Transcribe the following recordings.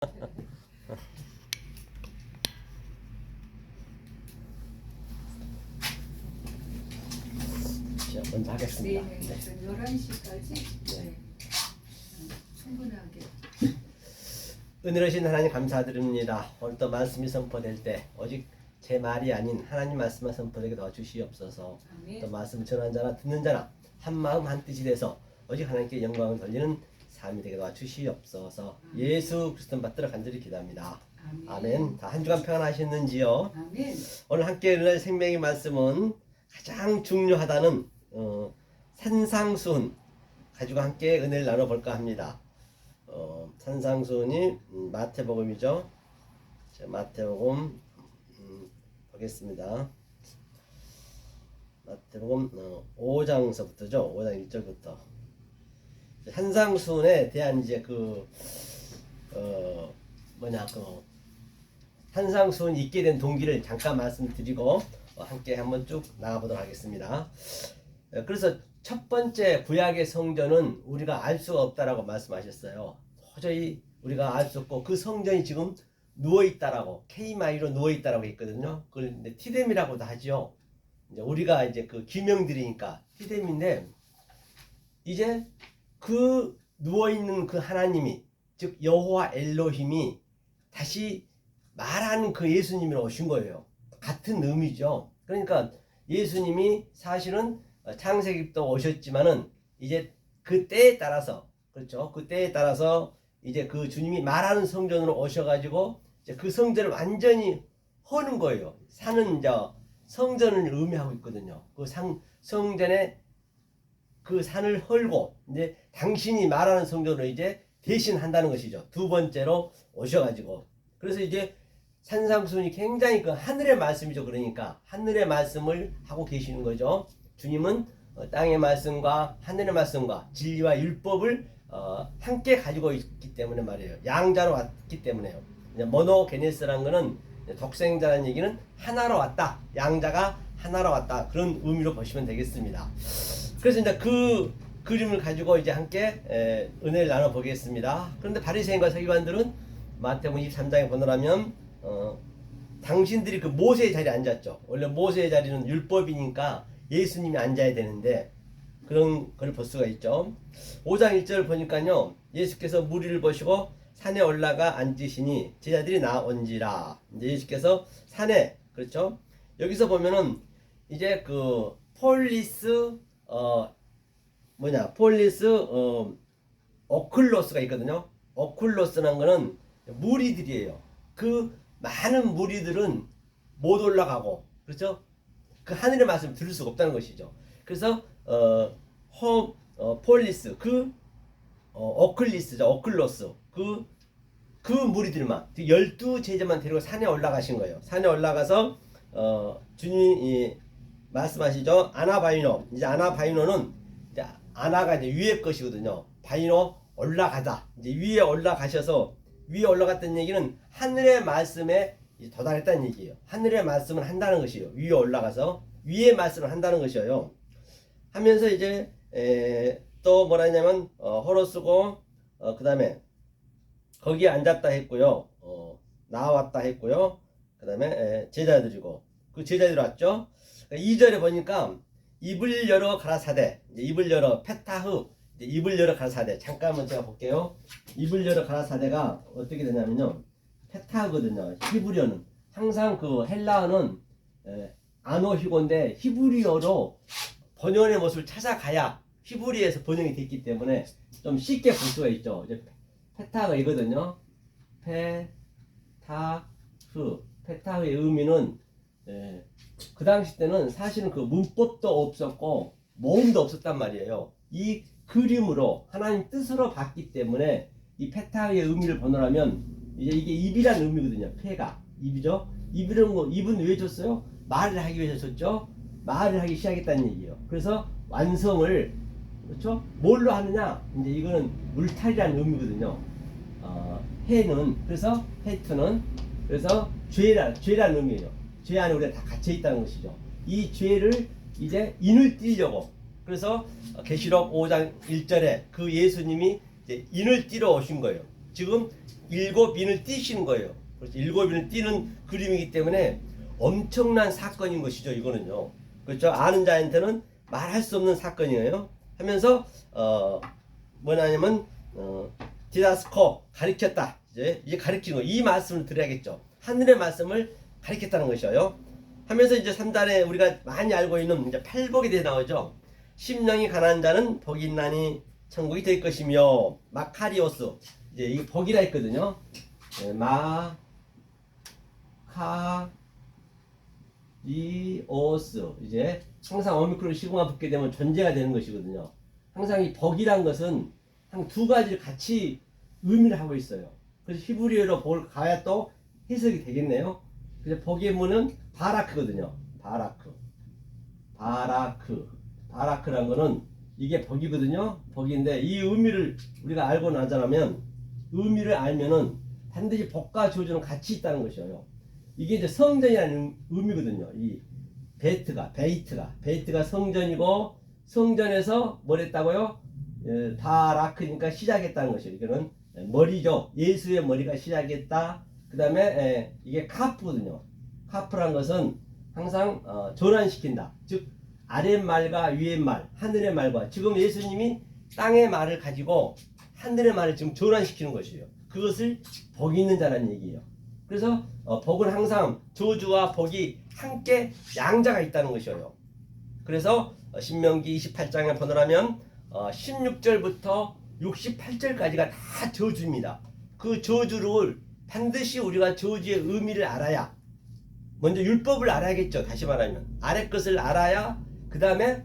자, 먼저 하겠습니다. 네, 11시까지 충분하게. 은혜로우신 하나님 감사드립니다. 오늘 또 말씀이 선포될 때 오직 제 말이 아닌 하나님 말씀만 선포되게 도와주시옵소서. 아멘. 또 말씀을 전하는 자나 듣는 자나 한 마음 한 뜻이 돼서 오직 하나님께 영광을 돌리는 삶이 되게 도와주시옵소서. 예수 그리스도 받들어 간절히 기도합니다. 아멘. 다 한 주간 평안하셨는지요? 아멘. 오늘 함께 은혜 생명의 말씀은 가장 중요하다는 산상수훈 가지고 함께 은혜를 나눠볼까 합니다. 산상수훈이 마태복음이죠. 자, 마태복음 보겠습니다. 마태복음 5장서부터죠. 5장 1절부터 산상수훈에 대한 이제 산상수훈 있게 된 동기를 잠깐 말씀드리고 함께 한번 쭉 나가보도록 하겠습니다. 그래서 첫 번째 구약의 성전은 우리가 알 수가 없다라고 말씀하셨어요. 도저히 우리가 알 수 없고 그 성전이 지금 누워있다라고 K마이로 누워있다라고 했거든요. 그걸 티뎀이라고도 하죠. 이제 우리가 이제 그 기명들이니까 티뎀인데 이제 그 누워있는 그 하나님이 즉 여호와 엘로힘이 다시 말하는 그 예수님으로 오신 거예요. 같은 의미죠. 그러니까 예수님이 사실은 창세기부터 오셨지만은 이제 그 때에 따라서 그렇죠. 그 때에 따라서 이제 그 주님이 말하는 성전으로 오셔가지고 이제 그 성전을 완전히 허는 거예요. 산은 이제 성전을 의미하고 있거든요. 그 성전에 그 산을 헐고 이제 당신이 말하는 성전으로 이제 대신한다는 것이죠. 두 번째로 오셔가지고 그래서 이제 산상수훈이 굉장히 그 하늘의 말씀이죠. 그러니까 하늘의 말씀을 하고 계시는 거죠. 주님은 땅의 말씀과 하늘의 말씀과 진리와 율법을 함께 가지고 있기 때문에 말이에요. 양자로 왔기 때문에요. 모노게네스라는 거는 독생자라는 얘기는 하나로 왔다. 양자가 하나로 왔다. 그런 의미로 보시면 되겠습니다. 그래서 이제 그 그림을 가지고 이제 함께 은혜를 나눠 보겠습니다. 그런데 바리새인과 서기관들은 마태복음 23장에 보느라면 당신들이 그 모세의 자리에 앉았죠. 원래 모세의 자리는 율법이니까 예수님이 앉아야 되는데 그런 걸 볼 수가 있죠. 5장 1절 보니까요. 예수께서 무리를 보시고 산에 올라가 앉으시니 제자들이 나온지라. 이제 예수께서 산에 그렇죠. 여기서 보면은 이제 그 폴리스 오클로스가 있거든요. 오클로스라는 거는 무리들이에요. 그 많은 무리들은 못 올라가고 그렇죠? 그 하늘의 말씀을 들을 수가 없다는 것이죠. 그래서 폴리스 오클리스죠. 오클로스 그 무리들만 12제자만 데리고 산에 올라가신 거예요. 산에 올라가서 주님이 말씀하시죠. 아나바이노. 이제 아나바이노는 이제 아나가 이제 위에 것이거든요. 바이노 올라가다. 이제 위에 올라가셔서 위에 올라갔다는 얘기는 하늘의 말씀에 도달했다는 얘기예요. 하늘의 말씀을 한다는 것이에요. 위에 올라가서 위의 말씀을 한다는 것이에요. 하면서 이제 또 뭐라 했냐면 허로 쓰고 그 다음에 거기에 앉았다 했고요. 나왔다 했고요. 그 다음에 제자들이고 그 제자들이 왔죠. 2절에 보니까 입을 열어 가라사대 입을 열어 페타흐 입을 열어 가라사대 잠깐만 제가 볼게요. 입을 열어 가라사대가 어떻게 되냐면요. 페타거든요. 히브리어는 항상 그 헬라어는 아노히고인데 히브리어로 번역의 모습을 찾아가야 히브리에서 번역이 됐기 때문에 좀 쉽게 볼 수가 있죠. 이제 페타가 이거든요. 페타흐의 의미는 그 당시 때는 사실은 그 문법도 없었고 모음도 없었단 말이에요. 이 그림으로 하나님 뜻으로 봤기 때문에 이 페타의 의미를 번호하면 이제 이게 입이라는 의미거든요. 페가 입이죠. 입이라는 거 입은 왜 줬어요? 말을 하기 위해서 줬죠. 말을 하기 시작했다는 얘기예요. 그래서 완성을 그렇죠? 뭘로 하느냐? 이제 이거는 물탈이라는 의미거든요. 해는 그래서 해투는 그래서 죄라는 의미예요. 죄 안에 우리가 다 갇혀 있다는 것이죠. 이 죄를 이제 인을 띠려고 그래서 계시록 5장 1절에 그 예수님이 이제 인을 띠러 오신 거예요. 지금 일곱 인을 띄시는 거예요. 그렇죠? 일곱 인을 띄는 그림이기 때문에 엄청난 사건인 것이죠. 이거는요. 그렇죠? 아는 자한테는 말할 수 없는 사건이에요. 하면서 뭐냐면 디다스코 가르쳤다. 이제 가르치는 거. 이 말씀을 드려야겠죠. 하늘의 말씀을 가르쳤다는 것이에요. 하면서 이제 3단에 우리가 많이 알고 있는 이제 팔복에 대해 나오죠. 심령이 가난한 자는 복이 있나니 천국이 될 것이며 마카리오스 이제 이게 복이라 했거든요. 네, 마카리오스 이제 항상 오미크론 시그마 붙게 되면 존재가 되는 것이거든요. 항상 이 복이란 것은 한 두 가지를 같이 의미를 하고 있어요. 그래서 히브리어로 복을 가야 또 해석이 되겠네요. 그래서 복의 문은 바라크거든요. 바라크란 거는 이게 복이거든요. 복인데 이 의미를 우리가 알고 나자면 의미를 알면은 반드시 복과 저주는 같이 있다는 것이에요. 이게 이제 성전이라는 의미거든요. 이 베이트가 성전이고 성전에서 뭘 했다고요? 바라크니까 시작했다는 것이에요. 이거는 머리죠. 예수의 머리가 시작했다. 그 다음에 이게 카프거든요. 카프란 것은 항상 전환시킨다. 즉 아랫말과 위에말, 하늘의 말과 지금 예수님이 땅의 말을 가지고 하늘의 말을 지금 전환시키는 것이에요. 그것을 복이 있는 자라는 얘기예요. 그래서 복은 항상 저주와 복이 함께 양자가 있다는 것이에요. 그래서 신명기 28장에 보너라면 16절부터 68절까지가 다 저주입니다. 그 저주를 반드시 우리가 저주의 의미를 알아야 먼저 율법을 알아야겠죠. 다시 말하면 아래 것을 알아야 그 다음에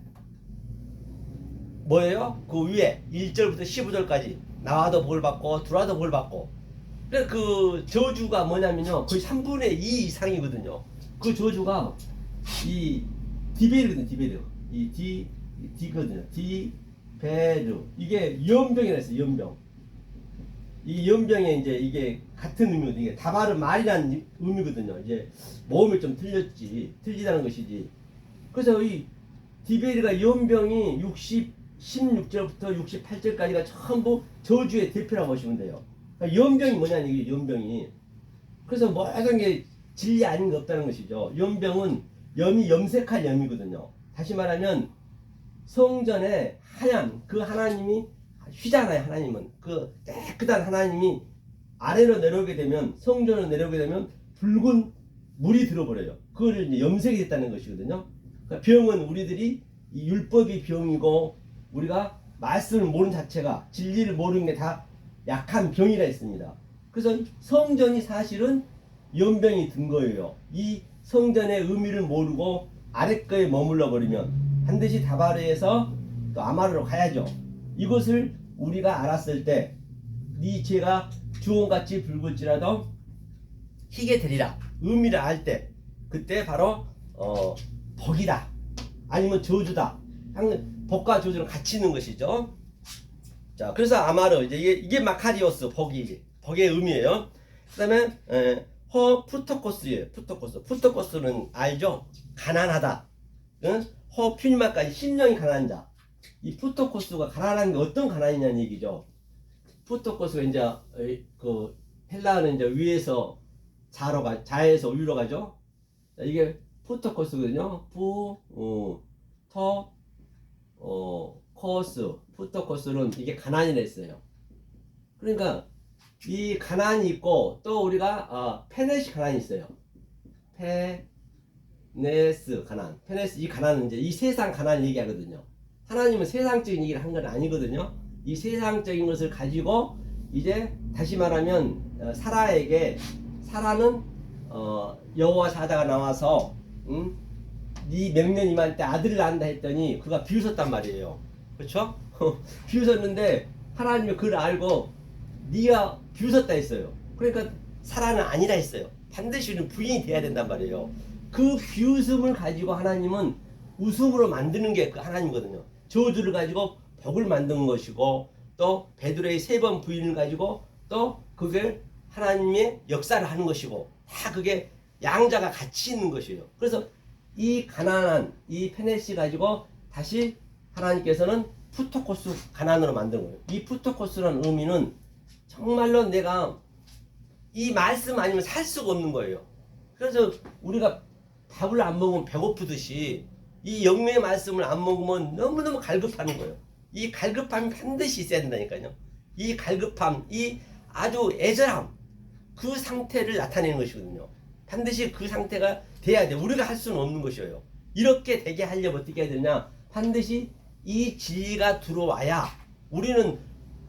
뭐예요? 그 위에 1절부터 15절까지 나와도 복을 받고 들어와도 복을 받고 그래서 그 저주가 뭐냐면요 거의 3분의 2 이상이거든요. 그 저주가 이 디베르거든요. 이 디거든요. 디베르 이게 연병이라 했어요. 연병. 이 연병에 이제 이게 같은 의미거든요. 이게 다바르 말이라는 의미거든요. 이제 모음이 좀 틀리다는 것이지. 그래서 이 디베르가 연병이 16절부터 68절까지가 전부 저주의 대표라고 보시면 돼요. 그러니까 연병이 뭐냐는 얘기예요. 연병이. 그래서 모든 게 진리 아닌 게 없다는 것이죠. 연병은 염이 염색할 염이거든요. 다시 말하면 성전에 하얀 그 하나님이 휘잖아요. 하나님은 그 깨끗한 하나님이 아래로 내려오게 되면 성전으로 내려오게 되면 붉은 물이 들어버려요. 그거를 이제 염색이 됐다는 것이거든요. 그러니까 병은 우리들이 이 율법이 병이고 우리가 말씀을 모르는 자체가 진리를 모르는 게 다 약한 병이라 했습니다. 그래서 성전이 사실은 연병이 든 거예요. 이 성전의 의미를 모르고 아래 거에 머물러 버리면 반드시 다바르에서 또 아마르로 가야죠. 이것을 우리가 알았을 때 네 죄가 주홍같이 붉을지라도 희게 되리라. 의미를 알 때 그때 바로 복이다. 아니면 저주다. 복과 저주는 같이 있는 것이죠. 자, 그래서 아마르 이제 이게 마카리오스 복의 의미예요. 그다음에 푸토코스예요. 푸토코스는 알죠? 가난하다. 응? 퓨니마까지 심령이 가난한 자. 이 푸토코스가 가난한 게 어떤 가난이냐는 얘기죠. 푸토코스가 이제 그 헬라어는 이제 위에서 자에서 위로 가죠. 자, 이게 푸토코스거든요. 푸토코스는 이게 가난이라 했어요. 그러니까 이 가난이 있고 또 우리가 페네시 가난이 있어요. 페네스 가난. 이 가난은 이제 이 세상 가난 얘기하거든요. 하나님은 세상적인 얘기를 한 건 아니거든요. 이 세상적인 것을 가지고 이제 다시 말하면 사라는 여호와 사자가 나와서 네 명년 임할 때 아들을 낳는다 했더니 그가 비웃었단 말이에요. 그렇죠? 비웃었는데 하나님이 그걸 알고 네가 비웃었다 했어요. 그러니까 사라는 아니라 했어요. 반드시 우리는 부인이 돼야 된단 말이에요. 그 비웃음을 가지고 하나님은 웃음으로 만드는 게 그 하나님이거든요. 저주를 가지고 복을 만드는 것이고 또 베드로의 3번 부인을 가지고 또 그게 하나님의 역사를 하는 것이고 다 그게 양자가 같이 있는 것이에요. 그래서 이 가난한 이 페네시 가지고 다시 하나님께서는 푸토코스 가난으로 만든 거예요. 이 푸토코스라는 의미는 정말로 내가 이 말씀 아니면 살 수가 없는 거예요. 그래서 우리가 밥을 안 먹으면 배고프듯이 이 영의 말씀을 안 먹으면 너무너무 갈급하는 거예요. 이 갈급함이 반드시 있어야 된다니까요. 이 갈급함, 이 아주 애절함, 그 상태를 나타내는 것이거든요. 반드시 그 상태가 돼야 돼. 우리가 할 수는 없는 것이에요. 이렇게 되게 하려면 어떻게 해야 되냐? 반드시 이 진리가 들어와야 우리는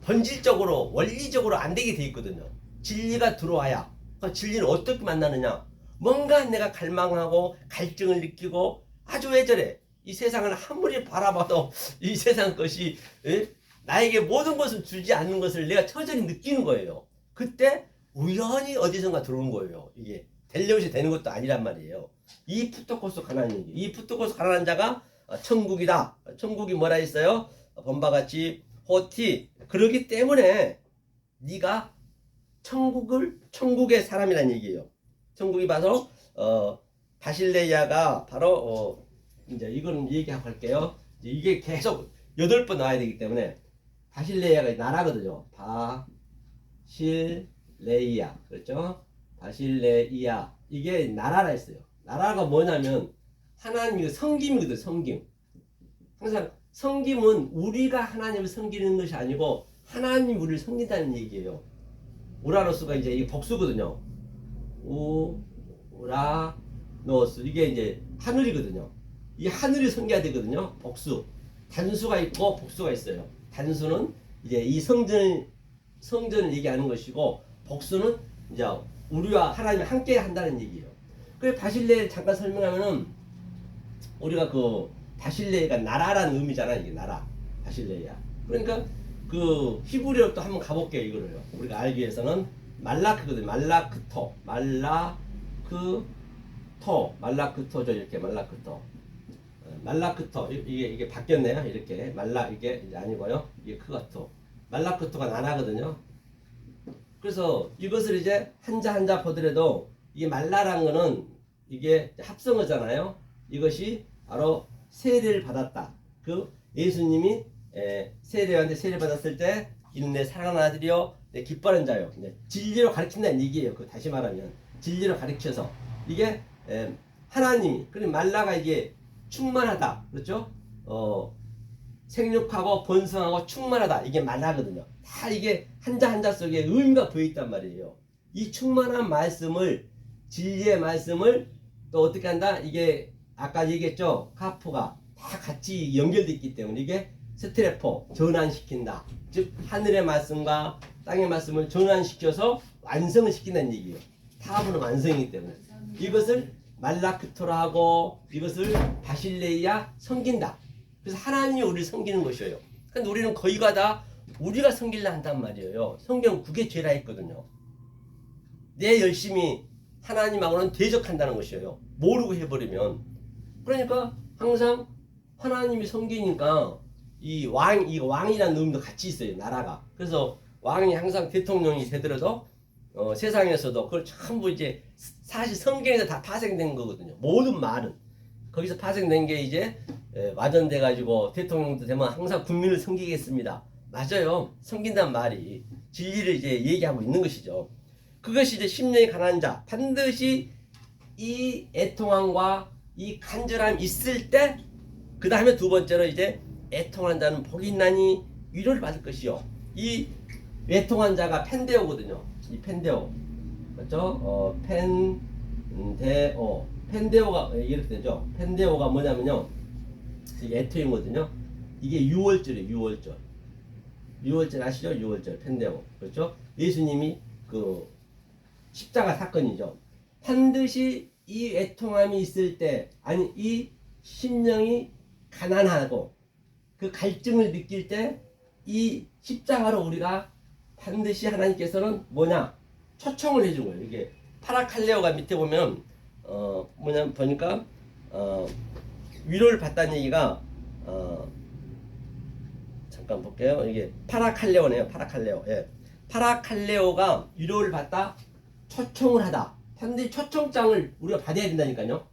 본질적으로 원리적으로 안 되게 돼 있거든요. 진리가 들어와야. 그 진리는 어떻게 만나느냐? 뭔가 내가 갈망하고 갈증을 느끼고 아주 애절해. 이 세상을 아무리 바라봐도 이 세상 것이 나에게 모든 것을 주지 않는 것을 내가 처절히 느끼는 거예요. 그때 우연히 어디선가 들어오는 거예요. 이게 델레옷이 되는 것도 아니란 말이에요. 이 푸토코스 가난한 얘기. 이 푸토코스 가난한 자가 천국이다. 천국이 뭐라 했어요? 본바 같이 호티. 그러기 때문에 네가 천국의 사람이란 얘기예요. 천국이 바로 바실레이아가 바로 이제 이거는 얘기하고 갈게요. 이게 계속 8번 나와야 되기 때문에 바실레이아가 나라거든요. 바실레이아. 그렇죠? 바실레이아. 이게 나라라 했어요. 나라가 뭐냐면 하나님의 섬김이거든. 섬김. 항상 섬김은 우리가 하나님을 섬기는 것이 아니고 하나님 우리를 섬긴다는 얘기예요. 우라노스가 이제 이게 복수거든요. 우라노스. 이게 이제 하늘이거든요. 이 하늘이 섬겨야 되거든요. 복수. 단수가 있고 복수가 있어요. 단수는 이제 이 성전을 얘기하는 것이고, 복수는 이제 우리와 하나님이 함께 한다는 얘기예요. 그래서 바실레를 잠깐 설명하면은, 우리가 그 바실레가 나라라는 의미잖아. 이게 나라. 바실레야. 그러니까 그 히브리어로 또 한번 가볼게요. 이거를요. 우리가 알기 위해서는 말라크거든. 말라크토죠. 이렇게 말라크토. 이게 바뀌었네요. 이렇게 이게 이제 아니고요. 이게 크가토. 말라크토가 나라거든요. 그래서 이것을 이제 한자 보더라도 이게 말라란 거는 이게 합성어잖아요. 이것이 바로 세례를 받았다. 그 예수님이 세례한테 세례 받았을 때 이는 내 사랑하는 아들이요 내 기뻐하는 자요. 진리로 가르친다는 얘기예요. 그 다시 말하면 진리로 가르쳐서 이게 하나님이, 그리고 말라가 이게 충만하다. 그렇죠? 생육하고 번성하고 충만하다. 이게 말라거든요. 다 이게 한자 속에 의미가 보여 있단 말이에요. 이 충만한 말씀을, 진리의 말씀을 또 어떻게 한다? 이게 아까 얘기했죠? 카프가 다 같이 연결되어 있기 때문에 이게 스트레포, 전환시킨다. 즉 하늘의 말씀과 땅의 말씀을 전환시켜서 완성을 시킨다는 얘기예요. 타합은 완성이기 때문에 이것을 말라크토라 하고 이것을 바실레이아 섬긴다. 그래서 하나님이 우리를 섬기는 것이에요. 근데 우리는 거의가 다 우리가 섬기려 한단 말이에요. 성경 그게 죄라 했거든요. 내 열심히 하나님하고는 대적한다는 것이에요. 모르고 해버리면. 그러니까 항상 하나님이 섬기니까 이 왕이라는 의미도 같이 있어요. 나라가. 그래서 왕이 항상 대통령이 되더라도 세상에서도 그걸 전부 이제 사실 성경에서 다 파생된 거거든요. 모든 말은 거기서 파생된 게 이제 와전돼 가지고 대통령도 되면 항상 국민을 섬기겠습니다. 맞아요. 섬긴다는 말이 진리를 이제 얘기하고 있는 것이죠. 그것이 이제 심령이 가난한 자, 반드시 이 애통함과 이 간절함이 있을 때, 그 다음에 두 번째로 이제 애통한 자는 복이 있나니 위로를 받을 것이요. 이 애통한 자가 펜데오거든요. 이 펜데오, 맞죠? 펜데오가 이렇게 되죠. 펜데오가 뭐냐면요, 이게 애통이거든요. 이게 6월절이에요. 6월절 아시죠? 6월절 펜데오, 그렇죠? 예수님이 그 십자가 사건이죠. 반드시 이 애통함이 있을 때, 아니 이 심령이 가난하고 그 갈증을 느낄 때 이 십자가로 우리가 반드시 하나님께서는 뭐냐? 초청을 해준 거예요. 이게 파라칼레오가 밑에 보면 뭐냐 보니까 위로를 받다는 얘기가 잠깐 볼게요. 이게 파라칼레오네요. 파라칼레오. 예. 파라칼레오가 위로를 받다, 초청을 하다. 반드시 초청장을 우리가 받아야 된다니까요.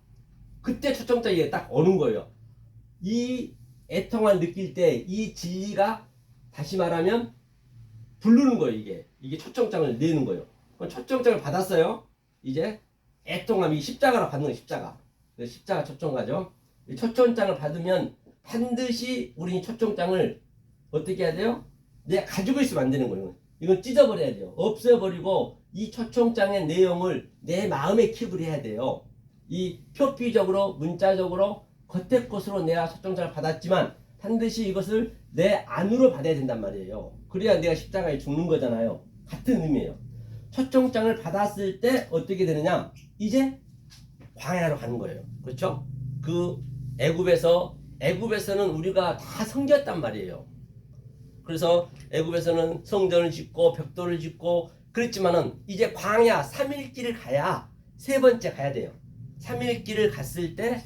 그때 초청장이 딱 오는 거예요. 이 애통을 느낄 때 이 진리가, 다시 말하면 부르는 거예요. 이게 초청장을 내는 거예요. 그럼 초청장을 받았어요. 이제 애통함이 십자가로 받는 거예요. 십자가 초청가죠. 이 초청장을 받으면 반드시 우리 초청장을 어떻게 해야 돼요? 내가 가지고 있으면 안 되는 거예요. 이건 찢어버려야 돼요. 없애버리고 이 초청장의 내용을 내 마음에 킵을 해야 돼요. 이 표피적으로 문자적으로 겉의 것으로 내가 초청장을 받았지만 반드시 이것을 내 안으로 받아야 된단 말이에요. 그래야 내가 십자가에 죽는 거잖아요. 같은 의미예요. 초청장을 받았을 때 어떻게 되느냐? 이제 광야로 가는 거예요. 그렇죠? 그 애굽에서는 우리가 다 섬겼단 말이에요. 그래서 애굽에서는 성전을 짓고 벽돌을 짓고 그랬지만은 이제 광야 3일 길을 가야 세 번째 가야 돼요. 3일 길을 갔을 때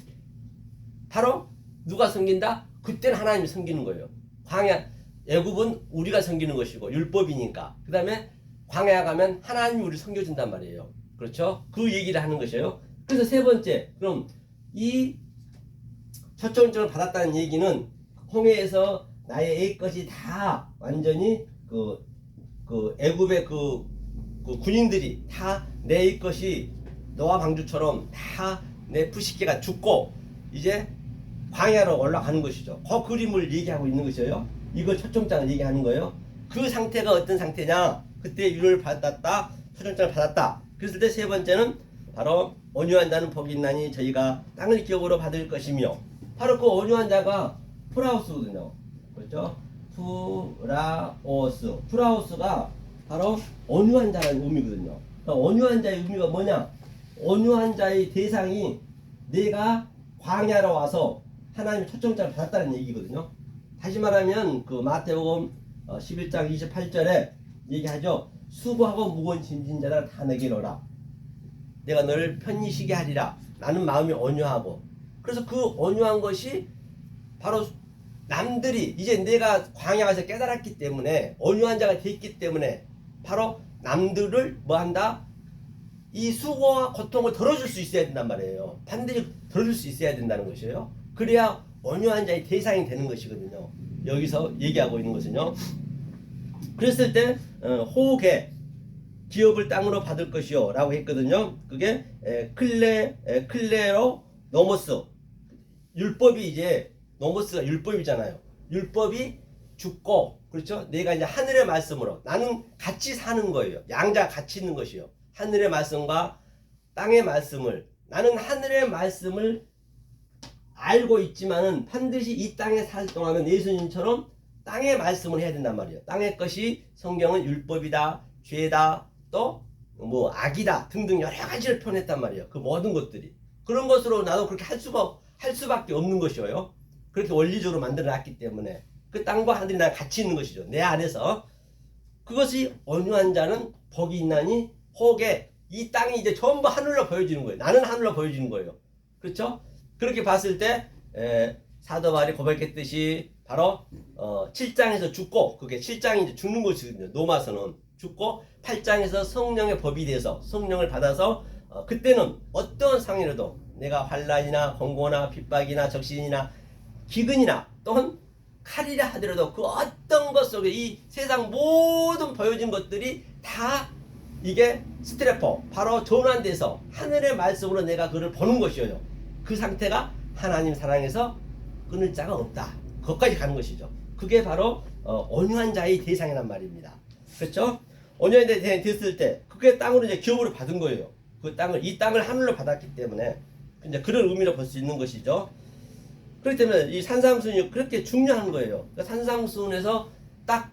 바로 누가 섬긴다? 그때는 하나님이 섬기는 거예요. 광야 애굽은 우리가 섬기는 것이고 율법이니까. 그 다음에 광야 가면 하나님이 우리를 섬겨준단 말이에요. 그렇죠? 그 얘기를 하는 것이에요. 그래서 세 번째, 그럼 이 초청장을 받았다는 얘기는 홍해에서 나의 A 것이 다 완전히 그 애굽의 그 군인들이 다 내 것이 노아 방주처럼 다 내 부식계가 죽고 이제 광야로 올라가는 것이죠. 그 그림을 얘기하고 있는 것이에요. 이걸 초청장을 얘기하는 거예요. 그 상태가 어떤 상태냐? 그때 유를 받았다, 초청장을 받았다. 그랬을 때 세 번째는 바로 온유한 자는 복이 있나니 저희가 땅을 기업으로 받을 것이며, 바로 그 온유한 자가 프라우스거든요. 그렇죠? 프라우스가 바로 온유한 자라는 의미거든요. 그러니까 온유한 자의 의미가 뭐냐? 온유한 자의 대상이 내가 광야로 와서 하나님의 초청장을 받았다는 얘기거든요. 다시 말하면 그 마태복음 11장 28절에 얘기하죠. 수고하고 무거운 짐진 자를 다 내게로 오라. 내가 너를 편히 쉬게 하리라. 나는 마음이 온유하고. 그래서 그 온유한 것이 바로 남들이 이제 내가 광야 가서 깨달았기 때문에 온유한 자가 됐기 때문에 바로 남들을 뭐 한다? 이 수고와 고통을 덜어줄 수 있어야 된단 말이에요. 반드시 덜어줄 수 있어야 된다는 것이에요. 그래야 온유한 자의 대상이 되는 것이거든요. 여기서 얘기하고 있는 것은요. 그랬을 때 호계 기업을 땅으로 받을 것이요 라고 했거든요. 그게 클레로 노모스, 율법이 이제 노모스가 율법이잖아요. 율법이 죽고, 그렇죠? 내가 이제 하늘의 말씀으로 나는 같이 사는 거예요. 양자가 같이 있는 것이요. 하늘의 말씀과 땅의 말씀을, 나는 하늘의 말씀을 알고 있지만은 반드시 이 땅에 살 동안은 예수님처럼 땅의 말씀을 해야 된단 말이에요. 땅의 것이 성경은 율법이다, 죄다, 또 뭐 악이다 등등 여러 가지를 표현했단 말이에요. 그 모든 것들이 그런 것으로 나도 그렇게 할 수밖에 없는 것이에요. 그렇게 원리적으로 만들어놨기 때문에 그 땅과 하늘이 난 같이 있는 것이죠. 내 안에서. 그것이 온유한 자는 복이 있나니 혹에 이 땅이 이제 전부 하늘로 보여지는 거예요. 나는 하늘로 보여지는 거예요. 그렇죠? 그렇게 봤을 때 사도 바울이 고백했듯이 바로 7장에서 죽고, 그게 7장이 이제 죽는 것이거든요. 로마서는 죽고 8장에서 성령의 법이 돼서 성령을 받아서 그때는 어떤 상황이라도 내가 환난이나 공고나 핍박이나 적신이나 기근이나 또는 칼이라 하더라도 그 어떤 것 속에 이 세상 모든 보여진 것들이 다 이게 스트레포, 바로 전환돼서 하늘의 말씀으로 내가 그를 보는 것이에요. 그 상태가 하나님 사랑에서 끊을 자가 없다. 거기까지 가는 것이죠. 그게 바로 온유한 자의 대상이란 말입니다. 그렇죠? 온유한 자의 됐을 때 그게 땅으로 이제 기업으로 받은 거예요. 그 땅을, 이 땅을 하늘로 받았기 때문에 이제 그런 의미로 볼 수 있는 것이죠. 그렇기 때문에 이 산상순이 그렇게 중요한 거예요. 그러니까 산상순에서 딱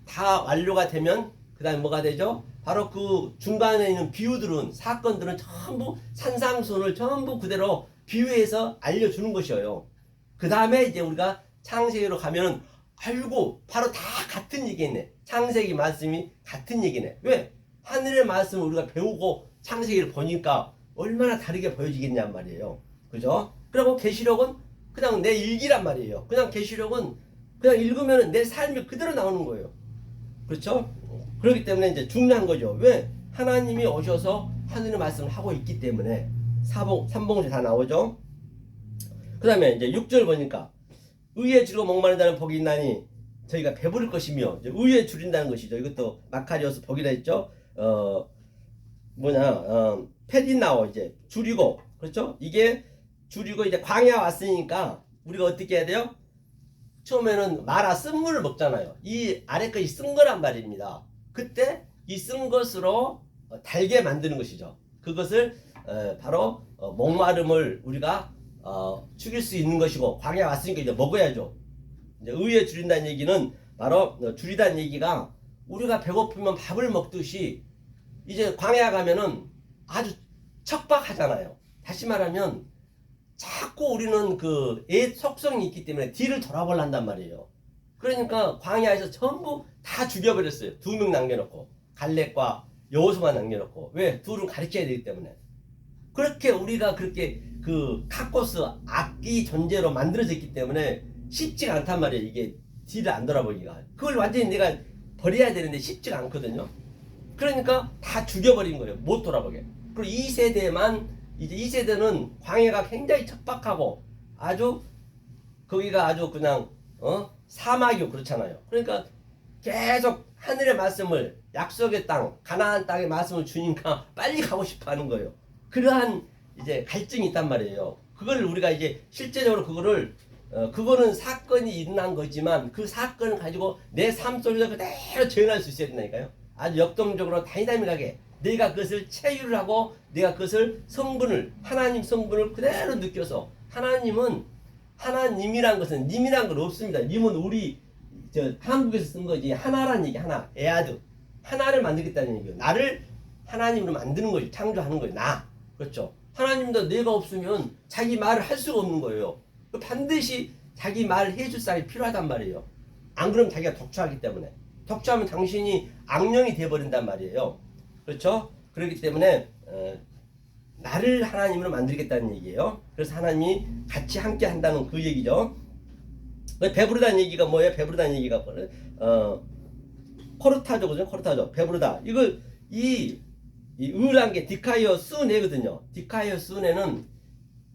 다 완료가 되면 그 다음에 뭐가 되죠? 바로 그 중간에 있는 비유들은, 사건들은 전부 산상순을 전부 그대로 비유해서 알려주는 것이에요. 그 다음에 이제 우리가 창세기로 가면은 알고 바로 다 같은 얘기네. 창세기 말씀이 같은 얘기네. 왜? 하늘의 말씀을 우리가 배우고 창세기를 보니까 얼마나 다르게 보여지겠냔 말이에요. 그죠? 그리고 계시록은 그냥 내 일기란 말이에요. 그냥 계시록은 그냥 읽으면 내 삶이 그대로 나오는 거예요. 그렇죠? 그렇기 때문에 이제 중요한 거죠. 왜? 하나님이 오셔서 하늘의 말씀을 하고 있기 때문에 삼봉지 다 나오죠. 그 다음에 이제 6절 보니까 의에 지르고 목마른 자는 복이 있나니 저희가 배부를 것이며 이제 의에 줄인다는 것이죠. 이것도 마카리오스 복이라 했죠. 페디나오 이제 줄이고 그렇죠? 이게 줄이고 이제 광야 왔으니까 우리가 어떻게 해야 돼요? 처음에는 마라 쓴 물을 먹잖아요. 이 아래 것이 쓴 거란 말입니다. 그때 이 쓴 것으로 달게 만드는 것이죠. 그것을 바로 목마름을 우리가 죽일 수 있는 것이고 광야 왔으니까 이제 먹어야죠. 이제 의에 줄인다는 얘기는 바로 줄이다는 얘기가 우리가 배고프면 밥을 먹듯이 이제 광야 가면은 아주 척박하잖아요. 다시 말하면 자꾸 우리는 그 애 속성이 있기 때문에 뒤를 돌아보려 한단 말이에요. 그러니까 광야에서 전부 다 죽여버렸어요. 2명 남겨놓고 갈렙과 여호수만 남겨놓고. 왜? 둘은 가르쳐야 되기 때문에. 그렇게 우리가 그렇게 그 카코스 악기 존재로 만들어졌기 때문에 쉽지가 않단 말이에요. 이게 뒤를 안 돌아보기가. 그걸 완전히 내가 버려야 되는데 쉽지가 않거든요. 그러니까 다 죽여버린 거예요. 못 돌아보게. 그리고 2세대만 이제 2세대는 광야가 굉장히 척박하고 아주 거기가 아주 그냥 사막이고 그렇잖아요. 그러니까 계속 하늘의 말씀을 약속의 땅 가나안 땅의 말씀을 주니까 빨리 가고 싶어하는 거예요. 그러한 이제 갈증이 있단 말이에요. 그걸 우리가 이제 실제적으로 그거는 사건이 일어난 거지만 그 사건을 가지고 내 삶 속에서 그대로 재현할 수 있어야 된다니까요. 아주 역동적으로 다이나믹하게 내가 그것을 체유를 하고 내가 그것을 성분을 하나님 성분을 그대로 느껴서 하나님이란 것은 님이란 건 없습니다. 님은 우리 한국에서 쓴 거지 하나란 얘기 하나 에아드 하나를 만들겠다는 얘기예요. 나를 하나님으로 만드는 거지 창조하는 거예요. 나 그렇죠. 하나님도 내가 없으면 자기 말을 할 수가 없는 거예요. 반드시 자기 말을 해줄 사람이 필요하단 말이에요. 안 그러면 자기가 독초하기 때문에 독초하면 당신이 악령이 되어버린단 말이에요. 그렇죠? 그렇기 때문에 나를 하나님으로 만들겠다는 얘기예요. 그래서 하나님이 같이 함께 한다는 그 얘기죠. 배부르다는 얘기가 뭐예요? 배부르다는 얘기가 코르타죠, 그죠? 코르타죠. 배부르다. 이걸 이 의란 게 디카이어 스네거든요. 디카이어 스네는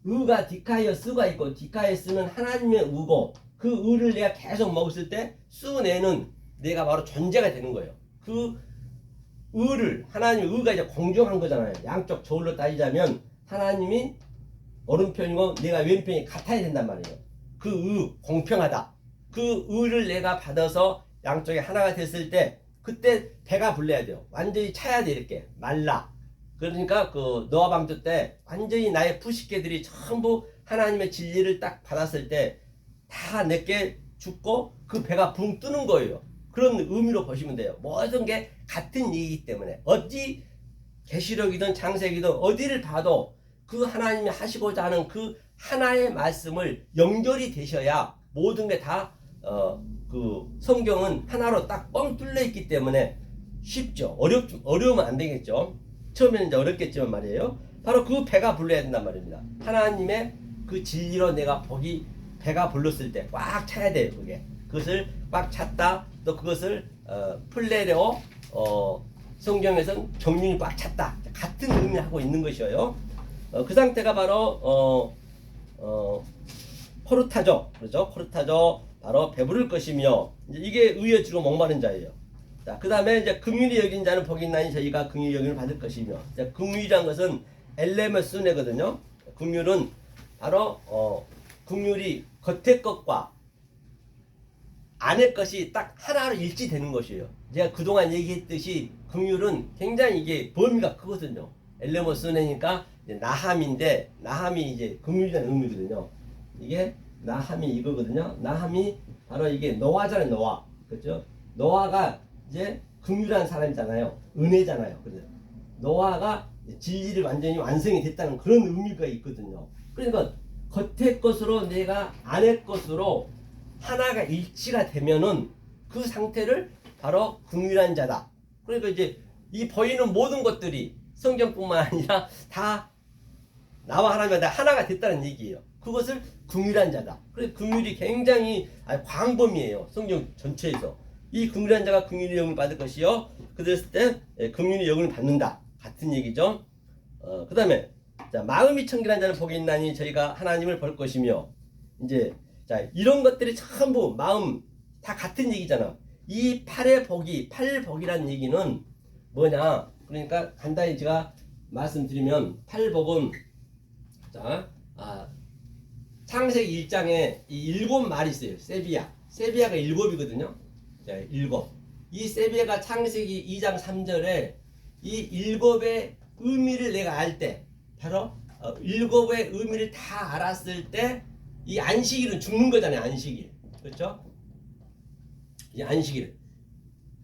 의가 디카이어 스가 있고 디카이어 스는 하나님의 의고 그 의를 내가 계속 먹었을 때 스네는 내가 바로 존재가 되는 거예요. 그 의를 하나님 의가 이제 공정한 거잖아요. 양쪽 저울로 따지자면 하나님이 오른편이고 내가 왼편이 같아야 된단 말이에요. 그 의 공평하다. 그 의를 내가 받아서 양쪽에 하나가 됐을 때 그때 배가 불러야 돼요. 완전히 차야 돼 이렇게 말라. 그러니까 그 노아 방주 때 완전히 나의 부식개들이 전부 하나님의 진리를 딱 받았을 때 다 내게 죽고 그 배가 붕 뜨는 거예요. 그런 의미로 보시면 돼요. 모든 게 같은 얘기이기 때문에 어디 계시록이든 창세기든 어디를 봐도 그 하나님이 하시고자 하는 그 하나의 말씀을 연결이 되셔야 모든 게 다 그 성경은 하나로 딱 뻥 뚫려 있기 때문에 쉽죠. 어려우면 안 되겠죠. 처음에는 이제 어렵겠지만 말이에요. 바로 그 배가 불러야 된단 말입니다. 하나님의 그 진리로 내가 배가 불렀을 때 꽉 차야 돼요. 그것을 꽉 찼다. 또 그것을 플레레오 성경에서는 정륜이 꽉 찼다. 같은 의미하고 있는 것이에요. 그 상태가 바로 코르타죠. 그렇죠? 코르타죠. 바로 배부를 것이며 이게 의에 주로 목마른 자예요. 자, 그 다음에 이제 긍휼히 여긴 자는 복이 있나니 저희가 긍휼히 여김을 받을 것이며. 자, 긍휼이란 것은 엘레메스네거든요. 긍휼은 바로 긍휼이 겉의 것과 안의 것이 딱 하나로 일치되는 것이에요. 제가 그동안 얘기했듯이 긍휼은 굉장히 이게 범위가 크거든요. 엘레모스네니까 나함인데 나함이 이제 긍휼이라는 의미거든요. 이게 나함이 이거거든요. 나함이 바로 이게 노아잖아요. 노아. 그렇죠? 노아가 이제 긍휼한 사람이잖아요. 은혜잖아요. 그래서 노아가 진리를 완전히 완성이 됐다는 그런 의미가 있거든요. 그러니까 겉의 것으로 내가 안의 것으로 하나가 일치가 되면은 그 상태를 바로 긍휼한 자다. 그러니까 이제 이 보이는 모든 것들이 성경뿐만 아니라 다 나와 하나님과 하나가 됐다는 얘기예요. 그것을 긍휼한 자다. 그래서 긍휼이 굉장히 광범위해요. 성경 전체에서. 이 긍휼한 자가 긍휼의 영을 받을 것이요. 그랬을 때 긍휼의 영을 받는다. 같은 얘기죠. 그 다음에 마음이 청결한 자는 복이 있나니 저희가 하나님을 볼 것이며 이제 자 이런 것들이 전부 마음 다 같은 얘기잖아. 이 팔의 복이, 팔복이란 얘기는 뭐냐? 그러니까 간단히 제가 말씀드리면 팔복은 자, 창세기 1장에 이 7말이 있어요. 세비야가 7이거든요. 자, 7. 이 세비야가 창세기 2장 3절에 이 7의 의미를 내가 알 때, 바로 7의 의미를 다 알았을 때 이 안식일은 죽는 거잖아요. 안식일. 그렇죠? 이 안식일.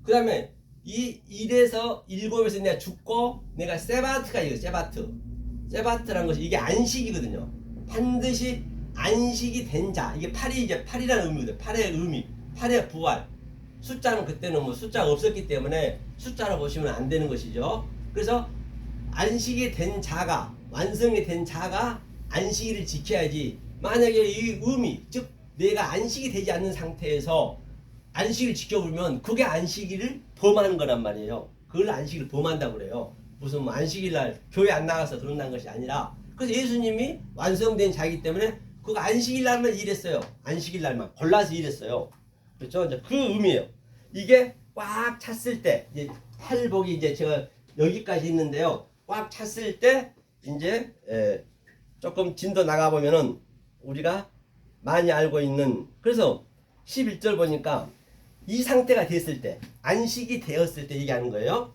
그 다음에 이 1에서 7에서 내가 죽고 내가 세바트가 이거 세바트라는 것이 이게 안식이거든요. 반드시 안식이 된 자. 이게 팔이 이제 팔이라는 의미거든요. 팔의 의미, 팔의 부활. 숫자는 그때는 뭐 숫자가 없었기 때문에 숫자로 보시면 안 되는 것이죠. 그래서 안식이 된 자가, 완성이 된 자가 안식일을 지켜야지. 만약에 이 의미, 즉 내가 안식이 되지 않는 상태에서 안식을 지켜보면 그게 안식일을 범하는 거란 말이에요. 그걸 안식일을 범한다고 그래요. 무슨 뭐 안식일 날 교회 안 나가서 그런다는 것이 아니라, 그래서 예수님이 완성된 자이기 때문에 그거 안식일 날만 일했어요. 안식일 날만 골라서 일했어요. 그렇죠? 이제 그 의미예요. 이게 꽉 찼을 때, 이제 팔복이 이제 제가 여기까지 있는데요. 꽉 찼을 때 이제 조금 진도 나가 보면은 우리가 많이 알고 있는, 그래서 11절 보니까 이 상태가 됐을 때, 안식이 되었을 때 얘기하는 거예요.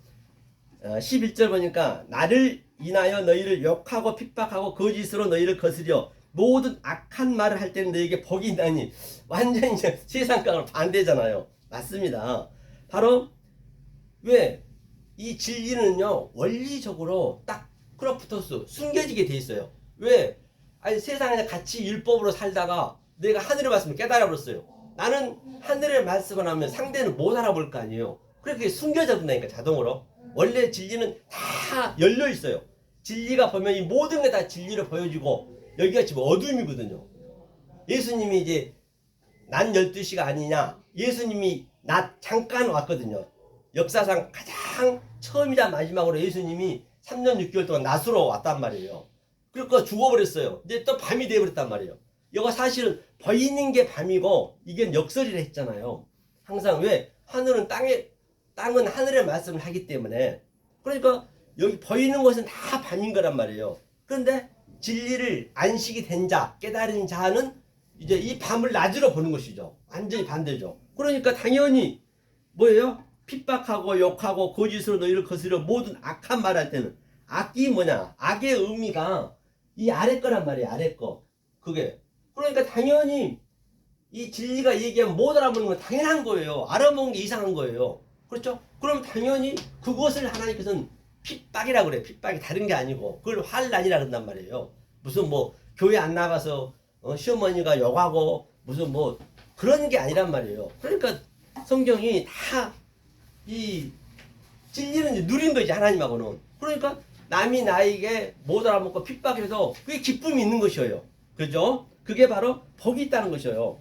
11절 보니까 나를 인하여 너희를 욕하고 핍박하고 거짓으로 너희를 거스려 모든 악한 말을 할 때는 너희에게 복이 있나니. 완전히 이제 세상과는 반대잖아요. 맞습니다. 바로 왜 이 진리는요 원리적으로 딱 크로프토스 숨겨지게 돼 있어요. 왜? 아니 세상에 같이 율법으로 살다가 내가 하늘의 말씀을 깨달아 버렸어요. 나는 하늘의 말씀을 하면 상대는 못 알아볼 거 아니에요. 그렇게 숨겨져 본다니까 자동으로. 원래 진리는 다 열려 있어요. 진리가 보면 이 모든 게 다 진리로 보여지고, 여기가 지금 어둠이거든요. 예수님이 이제 낮 12시가 아니냐, 예수님이 낮 잠깐 왔거든요. 역사상 가장 처음이자 마지막으로 예수님이 3년 6개월 동안 낮으로 왔단 말이에요. 그러니까 죽어버렸어요. 이제 또 밤이 되어버렸단 말이에요. 이거 사실은 보이는 게 밤이고 이게 역설이라 했잖아요. 항상 왜? 하늘은 땅은 하늘의 말씀을 하기 때문에. 그러니까 여기 보이는 것은 다 밤인 거란 말이에요. 그런데 진리를 안식이 된 자, 깨달은 자는 이제 이 밤을 낮으로 보는 것이죠. 완전히 반대죠. 그러니까 당연히 뭐예요? 핍박하고 욕하고 거짓으로 너희를 거스려 모든 악한 말 할 때는, 악이 뭐냐? 악의 의미가 이 아래 거란 말이에요. 아래 거. 그게. 그러니까 당연히 이 진리가 얘기하면 못 알아보는 건 당연한 거예요. 알아보는 게 이상한 거예요. 그렇죠? 그럼 당연히 그것을 하나님께서는 핍박이라고 그래요. 핍박이 다른 게 아니고 그걸 환난이라 그런단 말이에요. 무슨 뭐 교회 안 나가서 시어머니가 욕하고 무슨 뭐 그런 게 아니란 말이에요. 그러니까 성경이 다 이 진리는 이제 누린 거지, 하나님하고는. 그러니까 남이 나에게 못 알아먹고 핍박해서 그게 기쁨이 있는 것이에요. 그죠? 그게 바로 복이 있다는 것이에요.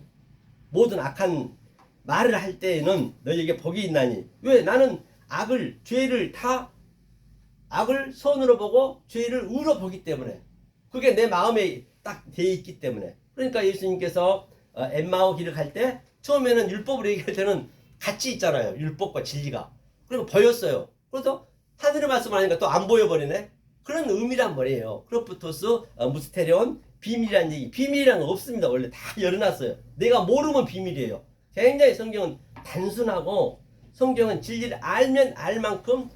모든 악한 말을 할 때에는 너희에게 복이 있나니. 왜? 나는 죄를 다 악을 선으로 보고 죄를 의로 보기 때문에. 그게 내 마음에 딱 돼 있기 때문에. 그러니까 예수님께서 엠마오 길을 갈 때 처음에는 율법으로 얘기할 때는 같이 있잖아요. 율법과 진리가. 그리고 보였어요. 그래서 하늘의 말씀을 하니까 또 안 보여버리네. 그런 의미란 말이에요. 크로프토스 무스테리온, 비밀이란 얘기. 비밀이란 거 없습니다. 원래 다 열어놨어요. 내가 모르면 비밀이에요. 굉장히 성경은 단순하고, 성경은 진리를 알면 알 만큼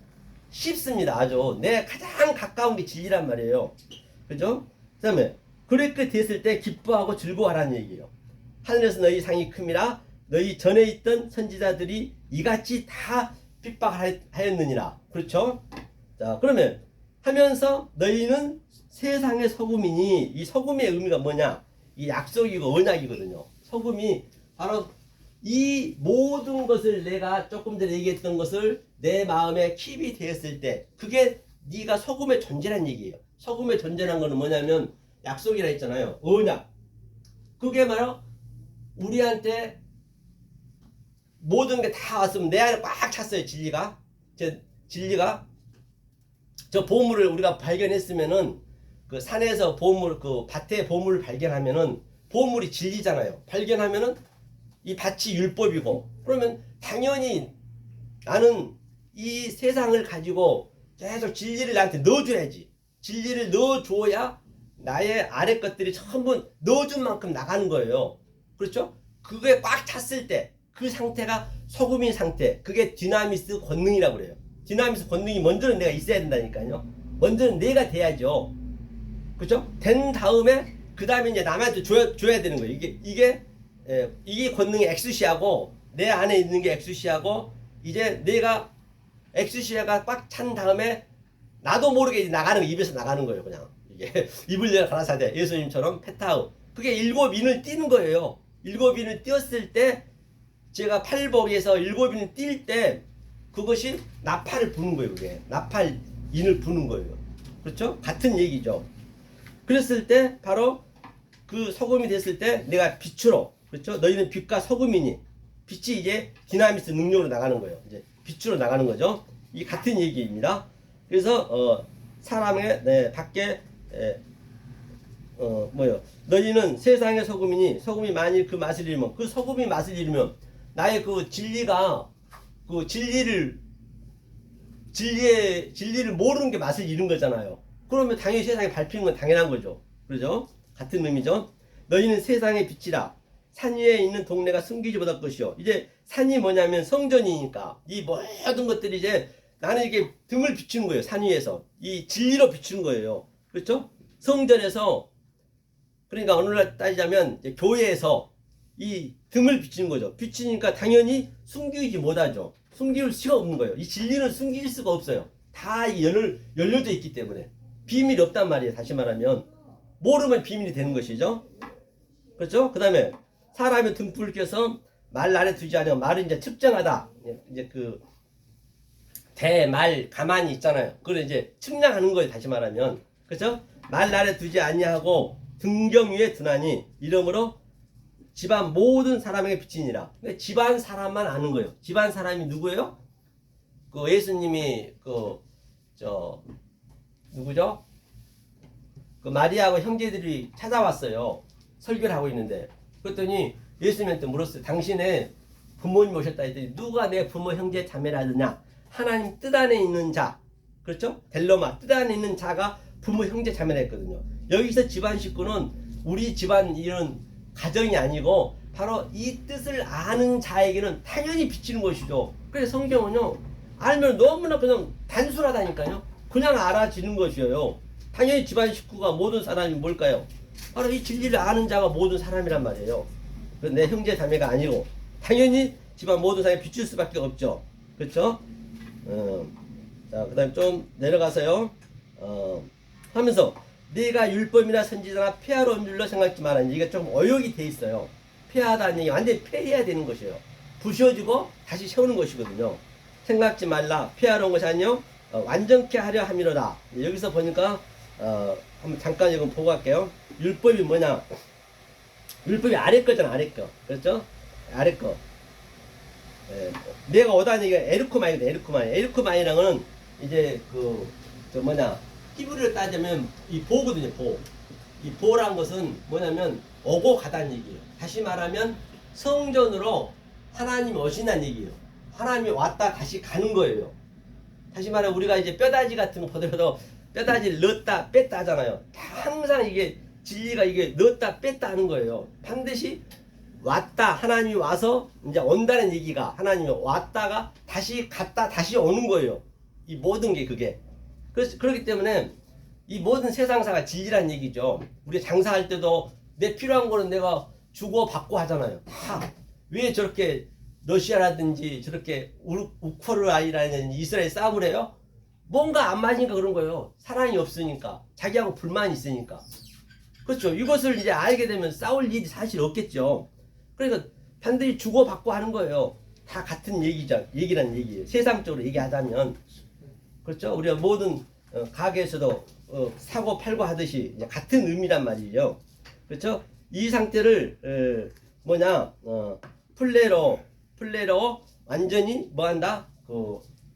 쉽습니다. 아주 내 가장 가까운 게 진리란 말이에요. 그죠? 그 다음에 그렇게 됐을 때 기뻐하고 즐거워하라는 얘기예요. 하늘에서 너희 상이 큼이라 너희 전에 있던 선지자들이 이같이 다 핍박하였느니라. 그렇죠? 자, 그러면 하면서 너희는 세상의 소금이니, 이 소금의 의미가 뭐냐? 이 약속이고 언약이거든요. 소금이 바로 이 모든 것을, 내가 조금 전에 얘기했던 것을 내 마음에 킵이 되었을 때, 그게 네가 소금의 존재란 얘기예요. 소금의 존재란 거는 뭐냐면 약속이라 했잖아요. 언약. 그게 바로 우리한테 모든 게 다 왔으면 내 안에 꽉 찼어요. 진리가. 저 보물을 우리가 발견했으면은, 그 산에서 보물, 그 밭에 보물을 발견하면은, 보물이 진리잖아요. 발견하면은 이 밭이 율법이고, 그러면 당연히 나는 이 세상을 가지고 계속 진리를 나한테 넣어줘야지. 진리를 넣어줘야 나의 아래 것들이 전부 넣어준 만큼 나가는 거예요. 그렇죠? 그게 꽉 찼을 때 그 상태가 소금인 상태, 그게 디나미스 권능이라고 그래요. 디나미스 권능이 먼저는 내가 있어야 된다니까요. 먼저는 내가 돼야죠. 그렇죠? 된 다음에 그 다음에 이제 남한테 줘야 되는 거예요. 이게 권능의 엑수시하고 내 안에 있는 게 엑수시하고, 이제 내가 엑수시아가 꽉 찬 다음에 나도 모르게 이제 나가는 거, 입에서 나가는 거예요. 그냥 이게 입을 열어 가라사대 예수님처럼 페타우, 그게 일곱 인을 띄는 거예요. 일곱 인을 띄었을 때, 제가 팔복에서 일곱 인을 띌 때 그것이 나팔을 부는 거예요. 그게 나팔 인을 부는 거예요. 그렇죠? 같은 얘기죠. 그랬을 때 바로 그 소금이 됐을 때 내가 빛으로, 그렇죠? 너희는 빛과 소금이니, 빛이 이제 디나미스 능력으로 나가는 거예요. 이제 빛으로 나가는 거죠. 이 같은 얘기입니다. 그래서 사람의 밖에 너희는 세상의 소금이니, 소금이 만일 그 맛을 잃으면, 그 소금이 맛을 잃으면 나의 그 진리가, 그 진리를 모르는 게 맛을 잃은 거잖아요. 그러면 당연히 세상에 밟히는 건 당연한 거죠. 그러죠? 같은 의미죠. 너희는 세상의 빛이라. 산 위에 있는 동네가 숨기지 못할 것이요. 이제 산이 뭐냐면 성전이니까 이 모든 것들이 이제 나는 이게 등을 비추는 거예요. 산 위에서 이 진리로 비추는 거예요. 그렇죠? 성전에서, 그러니까 오늘날 따지자면 이제 교회에서 이 등을 비추는 거죠. 비추니까 당연히 숨기지 못하죠. 숨길 수가 없는 거예요. 이 진리는 숨길 수가 없어요. 다 열려져 있기 때문에 비밀이 없단 말이에요. 다시 말하면 모르면 비밀이 되는 것이죠. 그렇죠? 그 다음에 사람의 등불을 켜서 말 안에 두지 않으면, 말은 이제 측정하다. 이제 그 대말 가만히 있잖아요. 그걸 이제 측량하는 거예요. 다시 말하면. 그렇죠? 말 안에 두지 아니하고 등경 위에 두나니 이러므로 집안 모든 사람에게 비치니라. 근데 집안 사람만 아는 거예요. 집안 사람이 누구예요? 그 예수님이 누구죠? 그 마리아하고 형제들이 찾아왔어요. 설교를 하고 있는데, 그랬더니 예수님한테 물었어요. 당신의 부모님 오셨다 했더니 누가 내 부모 형제 자매라느냐? 하나님 뜻 안에 있는 자, 그렇죠? 델로마, 뜻 안에 있는 자가 부모 형제 자매라 했거든요. 여기서 집안 식구는 우리 집안 이런 가정이 아니고 바로 이 뜻을 아는 자에게는 당연히 비치는 것이죠. 그래서 성경은요, 알면 너무나 그냥 단순하다니까요. 그냥 알아지는 것이에요. 당연히 집안 식구가 모든 사람이 뭘까요? 바로 이 진리를 아는 자가 모든 사람이란 말이에요. 내 형제 자매가 아니고 당연히 집안 모든 사람이 비출 수밖에 없죠. 그렇죠? 자, 그 다음에 좀 내려가서요. 하면서 네가 율법이나 선지자나 폐하러 온 줄로 생각지 말아. 이게 좀 어역이 돼 있어요. 폐하다는 얘기, 완전히 폐해야 되는 것이에요. 부셔주고 다시 세우는 것이거든요. 생각지 말라. 폐하러 온 것이 아니요 완전케 하려 함이로다. 여기서 보니까 한번 잠깐 이거 보고 갈게요. 율법이 뭐냐? 율법이 아래 거잖아, 아래 거. 그렇죠? 아래 거. 내가 오다는 얘기가 에르코마이다, 에르코마이. 에르코마이랑은 이제 히브리로 따지면 이 보거든요, 보. 이 보란 것은 뭐냐면 오고 가다는 얘기예요. 다시 말하면 성전으로 하나님이 오신다는 얘기예요. 하나님이 왔다 다시 가는 거예요. 다시 말하면 우리가 이제 뼈다지 같은 거 보더라도 뼈다지를 넣었다 뺐다 하잖아요. 항상 이게 진리가 이게 넣었다 뺐다 하는 거예요. 반드시 왔다, 하나님이 와서 이제 온다는 얘기가, 하나님이 왔다가 다시 갔다 다시 오는 거예요. 이 모든 게 그게. 그렇기 때문에 이 모든 세상사가 진리란 얘기죠. 우리 장사할 때도 내 필요한 거는 내가 주고 받고 하잖아요. 다. 왜 저렇게 러시아라든지 저렇게 우크라이나라든지 이스라엘 싸움을 해요? 뭔가 안 맞으니까 그런 거예요. 사랑이 없으니까. 자기하고 불만이 있으니까. 그렇죠. 이것을 이제 알게 되면 싸울 일이 사실 없겠죠. 그러니까 반드시 주고받고 하는 거예요. 다 같은 얘기란 얘기예요. 세상적으로 얘기하자면. 그렇죠. 우리가 모든 가게에서도 사고 팔고 하듯이 이제 같은 의미란 말이죠. 그렇죠. 이 상태를 플레로 완전히 뭐한다?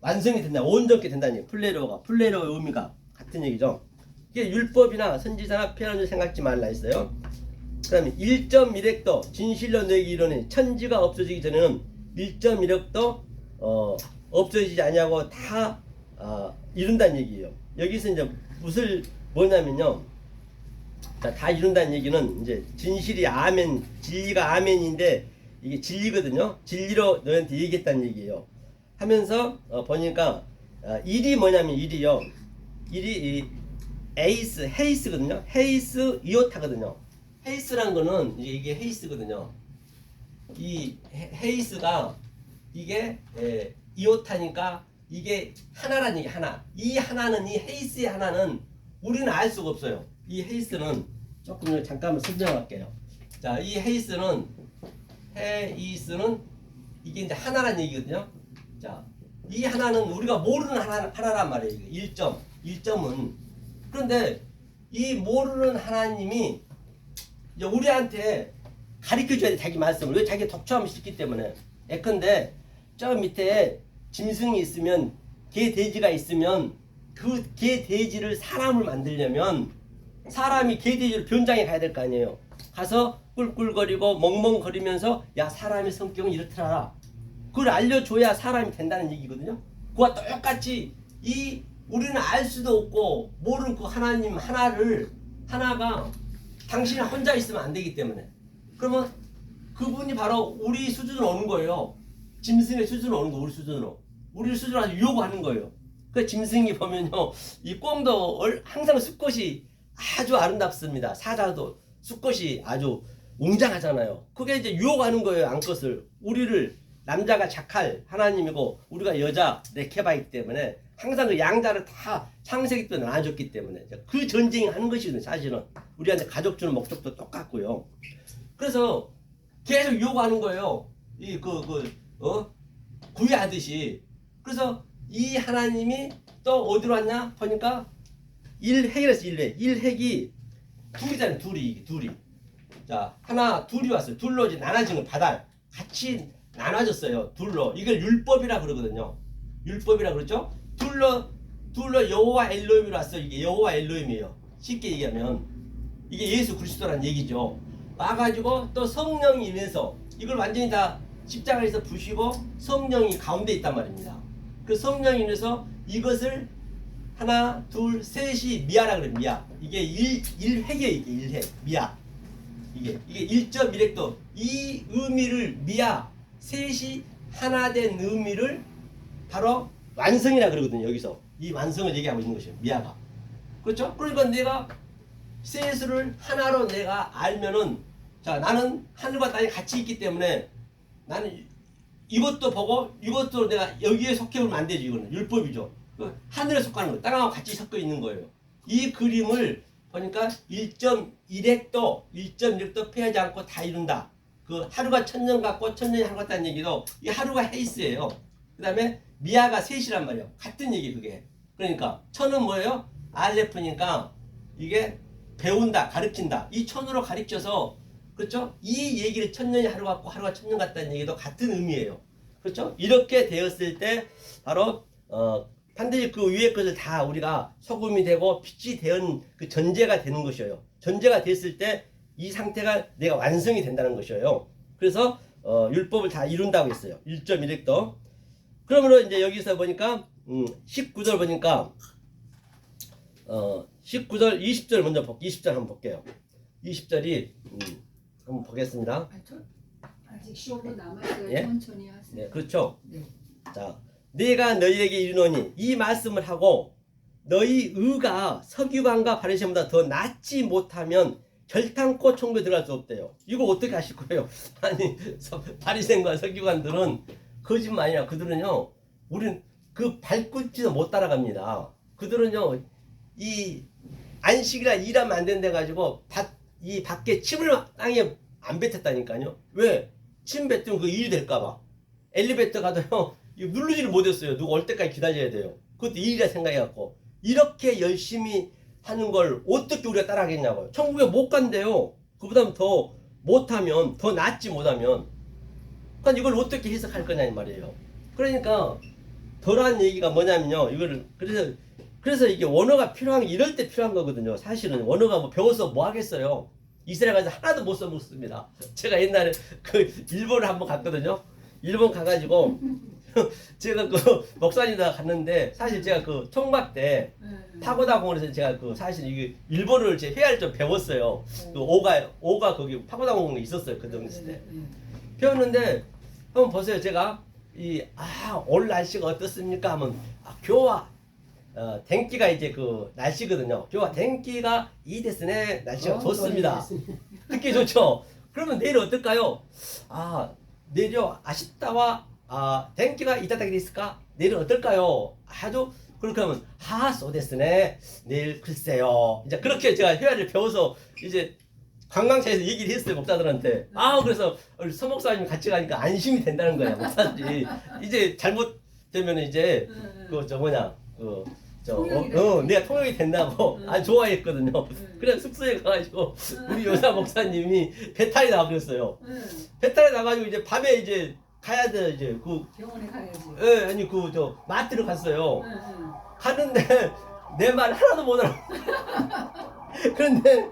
완성이 된다. 온전케 된다는 얘기. 플레로의 의미가 같은 얘기죠. 이게 율법이나 선지자나 폐하는 생각지 말라 했어요. 그다음에 1.1획도 진실로 너에게 이르노니 천지가 없어지기 전에는 1.1획도 없어지지 아니하고 다 이룬다는 얘기예요. 여기서 이제 무슨 뭐냐면요. 자, 다 이룬다는 얘기는 이제 진실이 아멘, 진리가 아멘인데 이게 진리거든요. 진리로 너한테 얘기했다는 얘기예요. 하면서 보니까 일이 뭐냐면 일이요. 일이 이 에이스, 헤이스거든요. 헤이스 이오타거든요. 헤이스란 거는 이게 헤이스거든요. 이 헤이스가 이게 이오타니까 이게 하나란 얘기 하나. 이 하나는 이 헤이스의 하나는 우리는 알 수가 없어요. 이 헤이스는 조금 잠깐만 설명할게요. 자, 이 헤이스는 이게 이제 하나란 얘기거든요. 자, 이 하나는 우리가 모르는 하나란 말이에요. 1점은 그런데 이 모르는 하나님이 이제 우리한테 가르쳐 줘야 돼. 자기 말씀을. 왜? 자기 독초함을 싣기 때문에. 예컨대 저 밑에 짐승이 있으면 개 돼지가 있으면 그 개 돼지를 사람을 만들려면 사람이 개 돼지를 변장해 가야 될 거 아니에요. 가서 꿀꿀거리고 멍멍거리면서 야 사람의 성격은 이렇더라. 그걸 알려줘야 사람이 된다는 얘기거든요. 그와 똑같이 이 우리는 알 수도 없고 모르는 그 하나님 하나가 당신이 혼자 있으면 안 되기 때문에 그러면 그분이 바로 우리 수준으로 오는 거예요. 짐승의 수준으로 오는 거 우리 수준으로. 우리 수준으로 아주 요구하는 거예요. 그 짐승이 보면요. 이 꽁도 항상 수컷이 아주 아름답습니다. 사자도 수컷이 아주 웅장하잖아요. 그게 이제 유혹하는 거예요. 암컷을. 우리를 남자가 자칼 하나님이고 우리가 여자 레케바이기 때문에 항상 그 양자를 다 창세기 때 나눠줬기 때문에 그 전쟁을 하는 것이거든요. 사실은 우리한테 가족 주는 목적도 똑같고요. 그래서 계속 유혹하는 거예요. 구애하듯이. 그래서 이 하나님이 또 어디로 왔냐 보니까 1핵이라서 1핵이 둘이잖아요. 둘이. 자, 둘이 왔어요. 둘로 이제 나눠진 거 바다 같이 나눠졌어요. 둘로. 이걸 율법이라 그러거든요. 율법이라 그러죠. 둘로 여호와 엘로힘이 왔어요. 이게 여호와 엘로힘이에요. 쉽게 얘기하면 이게 예수 그리스도라는 얘기죠. 와가지고 또 성령이 인해서 이걸 완전히 다 십자가에서 부시고 성령이 가운데 있단 말입니다. 그 성령이 인해서 이것을 하나, 둘, 셋이 미아라 그래. 미아. 이게 1핵이에요. 이게 1핵. 미아. 이게 1.1핵도 이 의미를 미아 셋이 하나 된 의미를 바로 완성이라 그러거든요. 여기서 이 완성을 얘기하고 있는 것이에요. 미아가. 그렇죠? 그러니까 내가 셋을 하나로 내가 알면은 자 나는 하늘과 땅이 같이 있기 때문에 나는 이것도 보고 이것도 내가 여기에 속해보면 안 되지. 이거는 율법이죠. 하늘에 속하는 거예요. 땅하고 같이 섞여 있는 거예요. 이 그림을 보니까 1.1핵도 피하지 않고 다 이룬다. 그 하루가 천년 같고 천년이 하루 같다는 얘기도 이 하루가 헤이스예요. 그 다음에 미아가 셋이란 말이에요. 같은 얘기 그게. 그러니까 천은 뭐예요? 알레프니까 이게 배운다, 가르친다. 이 천으로 가르쳐서 그렇죠? 이 얘기를 천년이 하루 같고 하루가 천년 같다는 얘기도 같은 의미예요. 그렇죠? 이렇게 되었을 때 바로 반드시 그 위의 것을 다 우리가 소금이 되고 빛이 되은 그 전제가 되는 것이에요. 전제가 됐을 때 이 상태가 내가 완성이 된다는 것이에요. 그래서 율법을 다 이룬다고 했어요. 1.1획도. 그러므로 이제 여기서 보니까 19절 보니까 19절 20절 먼저 20절 한번 볼게요. 20절이 한번 보겠습니다. 아직 쇼도 남았어요. 예? 천천히 하세요. 네, 그렇죠. 네. 자, 내가 너희에게 이르노니 이 말씀을 하고 너희 의가 서기관과 바리새인보다 더 낫지 못하면 결탄코 천국에 들어갈 수 없대요. 이거 어떻게 하실 거예요? 아니 바리새인과 서기관들은 거짓말이야. 그들은요, 우린 그 발꿈치도 못 따라갑니다. 그들은요, 이 안식이라 일하면 안 된다 가지고 이 밖에 침을 땅에 안 뱉었다니까요. 왜? 침 뱉으면 그 일이 될까봐. 엘리베이터 가도요, 누르지를 못했어요. 누가 올 때까지 기다려야 돼요. 그것도 일이라 생각해갖고. 이렇게 열심히 하는 걸 어떻게 우리가 따라하겠냐고요. 천국에 못 간대요. 그보다 더 못하면, 더 낫지 못하면. 그러니까 이걸 어떻게 해석할 거냐 이 말이에요. 그러니까 덜한 얘기가 뭐냐면요. 이거를 그래서 이게 원어가 필요한 게 이럴 때 필요한 거거든요. 사실은 원어가 뭐 배워서 뭐 하겠어요. 이스라엘 가서 하나도 못 써먹습니다. 제가 옛날에 그 일본을 한번 갔거든요. 일본 가가지고 제가 그 목사님과 갔는데 사실 제가 그 총각 때 파고다 공원에서 제가 그 사실 이게 일본어를 제 회화를 좀 배웠어요. 그 오가 거기 파고다 공원에 있었어요. 그 당시 때 배웠는데 한번 보세요. 제가 오늘 날씨가 어떻습니까? 하면 교와 댕기가 이제 그 날씨거든요. 교와 댕기가 이 데스네 날씨가 좋습니다. 듣기 좋죠. 그러면 내일 어떨까요? 내일요 아쉽다와 댕기가 이따다기 됐을까? 내일은 어떨까요? 아주 그렇게 하면 소데스네 내일 글쎄요. 이제 그렇게 제가 회화를 배워서 이제 관광차에서 얘기를 했어요 목사들한테. 그래서 서 목사님 같이 가니까 안심이 된다는 거야 목사들이. 이제 잘못되면 이제 내가 통역이 된다고 좋아했거든요. 그래서 숙소에 가가지고 우리 여사 목사님이 배탈이 나와 그랬어요. 배탈이 나가지고 이제 밤에 이제 가야 돼 이제 병원에 가야지. 아니 마트를 갔어요. 갔는데 내 말 하나도 못 알아. 그런데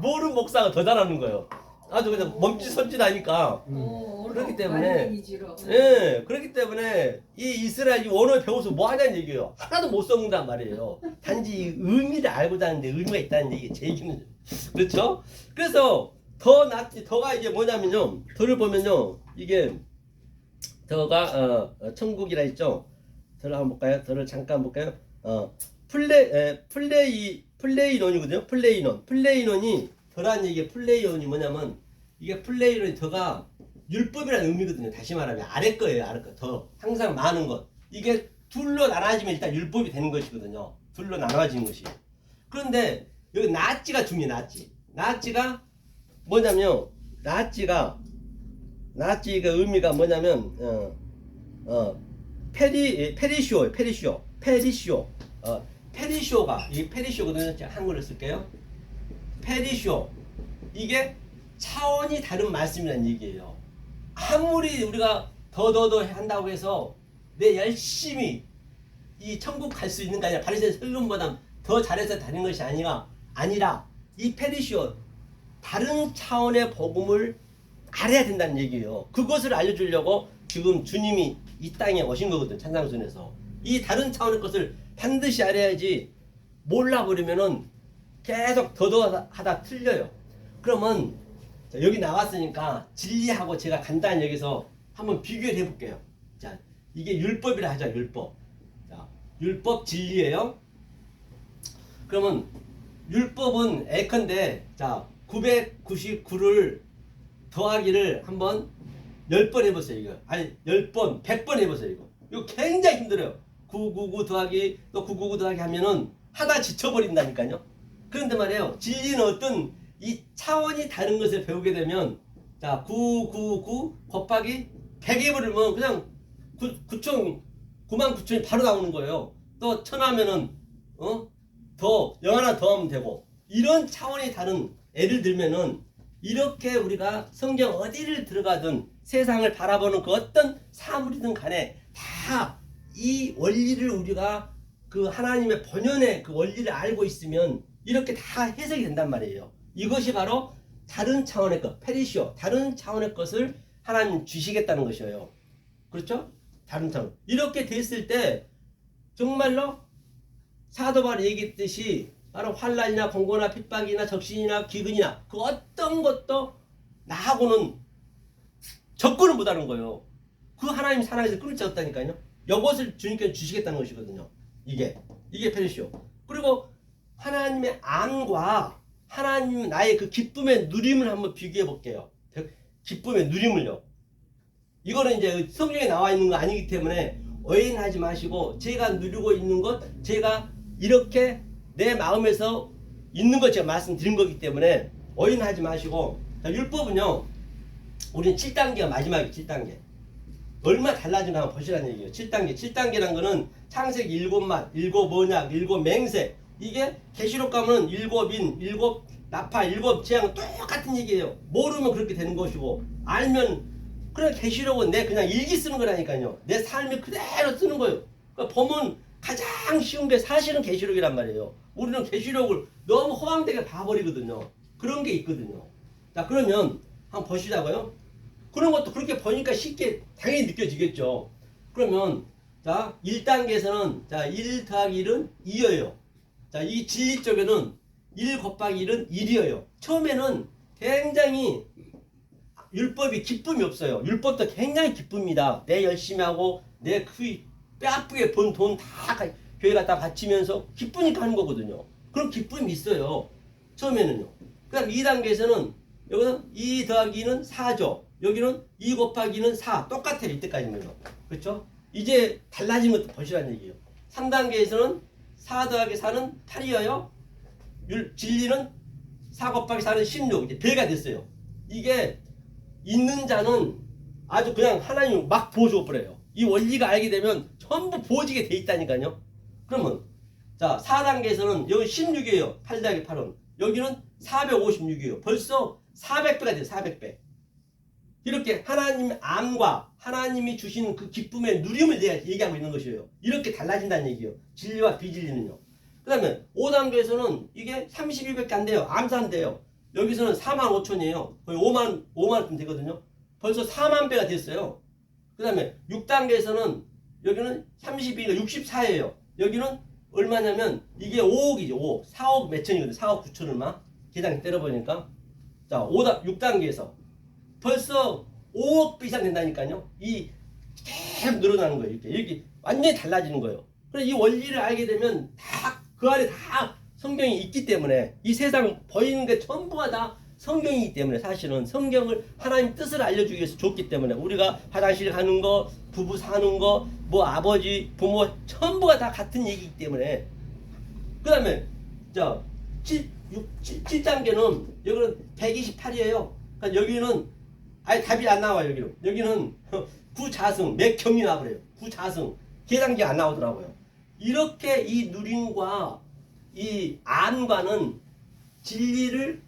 모르는 목사가 더 잘하는 거예요. 아주 그냥 멈칫섬칫하니까. 그렇기 때문에 그렇기 때문에 이 이스라엘이 원어를 배워서 뭐 하냐는 얘기예요. 하나도 못 써먹는단 말이에요. 단지 의미를 알고 다는데 의미가 있다는 얘기 제 얘기는 그렇죠? 그래서 더 낫지 더가 이제 뭐냐면요. 더를 보면요. 이게 더가 천국이라 했죠. 더를 한번 볼까요? 더를 잠깐 볼까요? 플레이논이거든요. 플레이논이 더란 얘기 플레이논이 뭐냐면 이게 플레이논이 더가 율법이라는 의미거든요. 다시 말하면 아래 거예요. 아래 거. 더 항상 많은 것. 이게 둘로 나눠지면 일단 율법이 되는 것이거든요. 둘로 나눠지는 것이. 그런데 여기 나치가 중요해. 나치가 뭐냐면 나치가 의미가 뭐냐면 페리쇼가 이게 페리쇼거든요. 제가 한글로 쓸게요. 페리쇼 이게 차원이 다른 말씀이라는 얘기예요. 아무리 우리가 더 한다고 해서 내 열심히 이 천국 갈 수 있는 게 아니라 바리새인 설교보다 더 잘해서 다닌 것이 아니라 이 페리쇼 다른 차원의 복음을 알아야 된다는 얘기예요. 그것을 알려주려고 지금 주님이 이 땅에 오신 거거든. 찬상순에서 이 다른 차원의 것을 반드시 알아야지 몰라버리면은 계속 더더하다 틀려요. 그러면 여기 나왔으니까 진리하고 제가 간단히 여기서 한번 비교를 해볼게요. 자, 이게 율법이라 하죠. 율법. 자, 율법 진리예요. 그러면 율법은 예컨대 자 999를 더하기를 한번 10번 해보세요. 이거 아니 10번 100번 해보세요. 이거 굉장히 힘들어요. 999 더하기 또 999 더하기 하면은 하다 지쳐버린다니까요. 그런데 말이에요. 진리는 어떤 이 차원이 다른 것을 배우게 되면 자 999 곱하기 100 해버리면 그냥 99,000이 바로 나오는 거예요. 또 1000 하면은 더 0 하나 더 하면 되고 이런 차원이 다른 예를 들면은 이렇게 우리가 성경 어디를 들어가든 세상을 바라보는 그 어떤 사물이든 간에 다 이 원리를 우리가 그 하나님의 본연의 그 원리를 알고 있으면 이렇게 다 해석이 된단 말이에요. 이것이 바로 다른 차원의 것, 페리시오, 다른 차원의 것을 하나님 주시겠다는 것이에요. 그렇죠? 다른 차원. 이렇게 됐을 때 정말로 사도 바울이 얘기했듯이 바로 환난이나 공고나 핍박이나 적신이나 기근이나 그 어떤 것도 나하고는 접근을 못하는 거예요. 그 하나님 사랑에서 끊을 수 없다니까요. 이것을 주님께서 주시겠다는 것이거든요. 이게 페리시오. 그리고 하나님의 안과 하나님 나의 그 기쁨의 누림을 한번 비교해 볼게요. 기쁨의 누림을요. 이거는 이제 성경에 나와 있는 거 아니기 때문에 오해하지 마시고 제가 누리고 있는 것, 제가 이렇게 내 마음에서 있는 것 제가 말씀드린 거기 때문에 오해하지 마시고 자, 율법은요. 우리는 7단계가 마지막에 7단계. 얼마나 달라지나 한번 보시라는 얘기예요. 7단계. 7단계라는 거는 창세기 7만, 7 언약, 7 맹세. 이게 계시록 가면 7인, 7 나파, 7 재앙 똑같은 얘기예요. 모르면 그렇게 되는 것이고 알면 그래 계시록은 내 그냥 일기 쓰는 거라니까요. 내 삶을 그대로 쓰는 거예요. 그러니까 보면 가장 쉬운 게 사실은 계시록이란 말이에요. 우리는 계시록을 너무 허황되게 봐버리거든요. 그런 게 있거든요. 자, 그러면 한번 보시자고요. 그런 것도 그렇게 보니까 쉽게 당연히 느껴지겠죠. 그러면 자, 1단계에서는 자, 1 더하기 1은 2예요. 자, 이 진리 쪽에는 1 곱하기 1은 1이에요. 처음에는 굉장히 율법이 기쁨이 없어요. 율법도 굉장히 기쁩니다. 내 열심히 하고 내 뼈 아프게 번 돈 다 교회 갖다 바치면서 기쁘니까 하는 거거든요. 그런 기쁨이 있어요. 처음에는요. 그 다음 2단계에서는 여기는 2 더하기 2는 4죠. 여기는 2 곱하기 2는 4. 똑같아요. 이때까지는요. 그렇죠? 이제 달라진 것도 보시라는 얘기예요. 3단계에서는 4 더하기 4는 8이에요. 진리는 4 곱하기 4는 16. 이제 배가 됐어요. 이게 있는 자는 아주 그냥 하나님 막 부어줘 버려요. 이 원리가 알게 되면 전부 부어지게 돼 있다니까요. 그러면 자, 4단계에서는 여기 16이에요. 8 더하기 8은. 여기는 456이에요. 벌써 400배가 돼요. 400배. 이렇게 하나님의 암과 하나님이 주시는 그 기쁨의 누림을 내가 얘기하고 있는 것이에요. 이렇게 달라진다는 얘기예요. 진리와 비진리는요. 그 다음에 5단계에서는 이게 32배밖에 안 돼요. 암산돼요. 여기서는 45,000이에요. 거의 5만큼 되거든요. 벌써 4만 배가 됐어요. 그 다음에 6단계에서는 여기는 32가 64예요. 여기는 얼마냐면 이게 5억이죠. 5억. 4억 몇천이거든요. 4억 9천 얼마. 계산 때려보니까. 자, 6단계에서 벌써 5억 배 이상 된다니까요. 이 계속 늘어나는 거예요. 이렇게 완전히 달라지는 거예요. 그래서 이 원리를 알게 되면 다 그 안에 다 성경이 있기 때문에 이 세상 보이는 게 전부가 다 성경이기 때문에 사실은 성경을 하나님 뜻을 알려주기 위해서 줬기 때문에 우리가 화장실 가는 거, 부부 사는 거, 뭐 아버지, 부모 전부가 다 같은 얘기이기 때문에 그 다음에 자 7단계는 여기는 128이에요. 그러니까 여기는 아예 답이 안 나와요. 여기는 구자승 몇 경이 나와버려요. 구자승 계산기 안 나오더라고요. 이렇게 이 누림과 이 암과는 진리를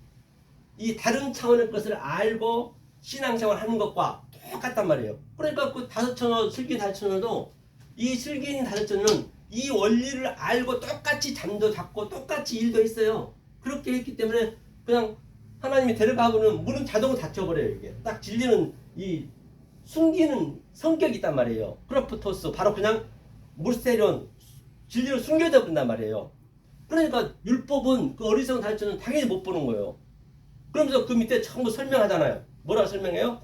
이 다른 차원의 것을 알고 신앙생활 하는 것과 똑같단 말이에요. 그러니까 그 다섯천어 슬기인 다섯천어도 이 슬기인 다섯천어는 이 원리를 알고 똑같이 잠도 잤고 똑같이 일도 했어요. 그렇게 했기 때문에 그냥 하나님이 데려가고는 문은 자동으로 닫혀버려요. 이게 딱 진리는 이 숨기는 성격이 있단 말이에요. 크로프토스 바로 그냥 무스테리온 진리를 숨겨져 버린단 말이에요. 그러니까 율법은 그 어리석은 다섯천어는 당연히 못 보는 거예요. 그러면서 그 밑에 전부 설명하잖아요. 뭐라고 설명해요?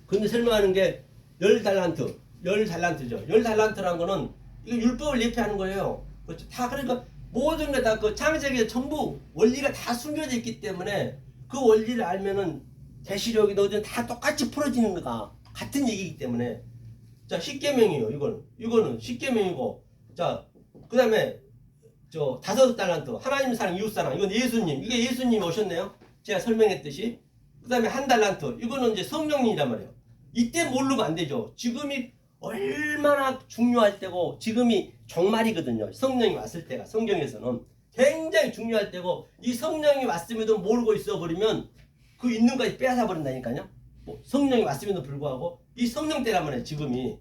근데 설명하는 게 10달란트, 10달란트죠. 10달란트라는 거는 이거 율법을 예표하는 거예요. 그렇죠? 다 그러니까 모든 게 다 그 창세기에 전부 원리가 다 숨겨져 있기 때문에 그 원리를 알면은 계시록이든 어디든 다 똑같이 풀어지는 거가 같은 얘기이기 때문에 자, 십계명이에요. 이거는 십계명이고 자, 그다음에 저 5달란트 하나님 사랑 이웃 사랑 이건 예수님 이게 예수님 오셨네요. 제가 설명했듯이 그다음에 1달란트 이거는 이제 성령님이란 말이에요. 이때 모르면 안 되죠. 지금이 얼마나 중요할 때고 지금이 종말이거든요. 성령이 왔을 때가 성경에서는 굉장히 중요할 때고 이 성령이 왔음에도 모르고 있어 버리면 그 있는 것까지 빼앗아 버린다니까요. 뭐 성령이 왔음에도 불구하고 이 성령 때란 말이에요. 지금이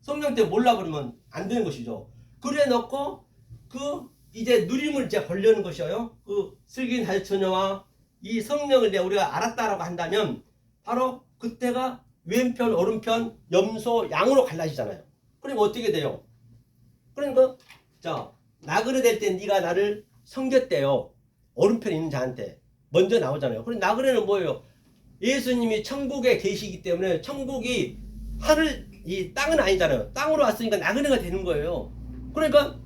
성령 때 몰라 버리면 안 되는 것이죠. 그래 놓고 그 이제 누림을 이제 걸려는 것이에요. 그 슬기인 다섯처녀와 이 성령을 우리가 알았다라고 한다면 바로 그때가 왼편, 오른편, 염소, 양으로 갈라지잖아요. 그러면 어떻게 돼요? 그러니까 자 나그네 될 때 네가 나를 섬겼대요. 오른편에 있는 자한테 먼저 나오잖아요. 그럼 나그네는 뭐예요? 예수님이 천국에 계시기 때문에 천국이 하늘 이 땅은 아니잖아요. 땅으로 왔으니까 나그네가 되는 거예요. 그러니까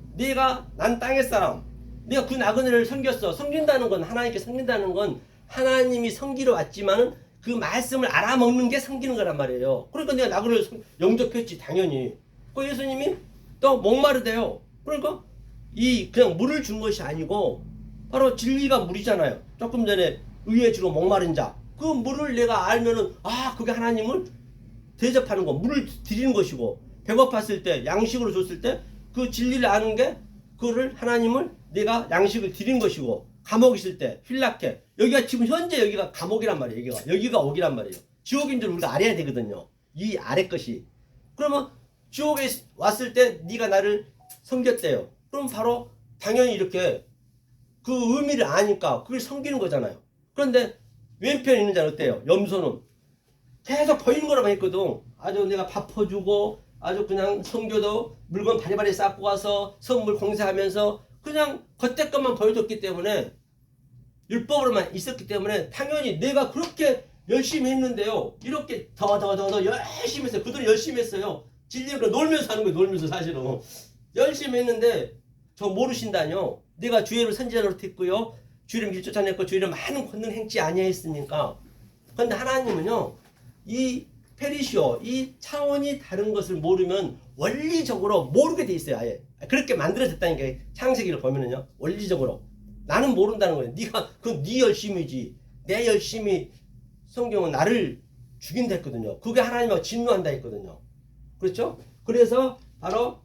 난 땅의 사람, 내가 그 나그네를 섬겼어. 섬긴다는 건 하나님께 섬긴다는 건 하나님이 섬기러 왔지만은 그 말씀을 알아먹는 게 섬기는 거란 말이에요. 그러니까 내가 나그네를 영접했지 당연히. 그 예수님이 또 목마르대요. 그러니까 이 그냥 물을 준 것이 아니고 바로 진리가 물이잖아요. 조금 전에 의에 주로 목마른 자. 그 물을 내가 알면은 그게 하나님을 대접하는 거, 물을 드리는 것이고 배고팠을 때 양식으로 줬을 때 그 진리를 아는 게 그거를 하나님을 내가 양식을 드린 것이고 감옥에 있을 때 휠라케 여기가 지금 현재 여기가 감옥이란 말이에요. 여기가 옥이란 말이에요. 지옥인 줄 우리가 알아야 되거든요. 이 아래 것이. 그러면 지옥에 왔을 때 네가 나를 섬겼대요. 그럼 바로 당연히 이렇게 그 의미를 아니까 그게 섬기는 거잖아요. 그런데 왼편에 있는 자는 어때요? 염소는 계속 보이는 거라만 했거든. 아주 내가 밥 퍼주고 아주 그냥 성교도 물건 바리바리 쌓고 와서 선물 공세하면서 그냥 겉대 것만 보여줬기 때문에 율법으로만 있었기 때문에 당연히 내가 그렇게 열심히 했는데요. 이렇게 더 열심히 했어요. 그들은 열심히 했어요. 진리로 놀면서 하는 거예요. 놀면서 사실은. 열심히 했는데 저 모르신다뇨. 내가 주의를 선지자로 했고요. 주의를 미리 쫓아냈고 주의를 많은 권능 행치 아니했으니까. 그런데 하나님은요. 이 페리시오, 이 차원이 다른 것을 모르면 원리적으로 모르게 돼 있어요. 아예. 그렇게 만들어졌다는 게 창세기를 보면은요. 원리적으로. 나는 모른다는 거예요. 네가 그건 네 열심이지. 내 열심이 성경은 나를 죽인다 했거든요. 그게 하나님하고 진노한다 했거든요. 그렇죠? 그래서 바로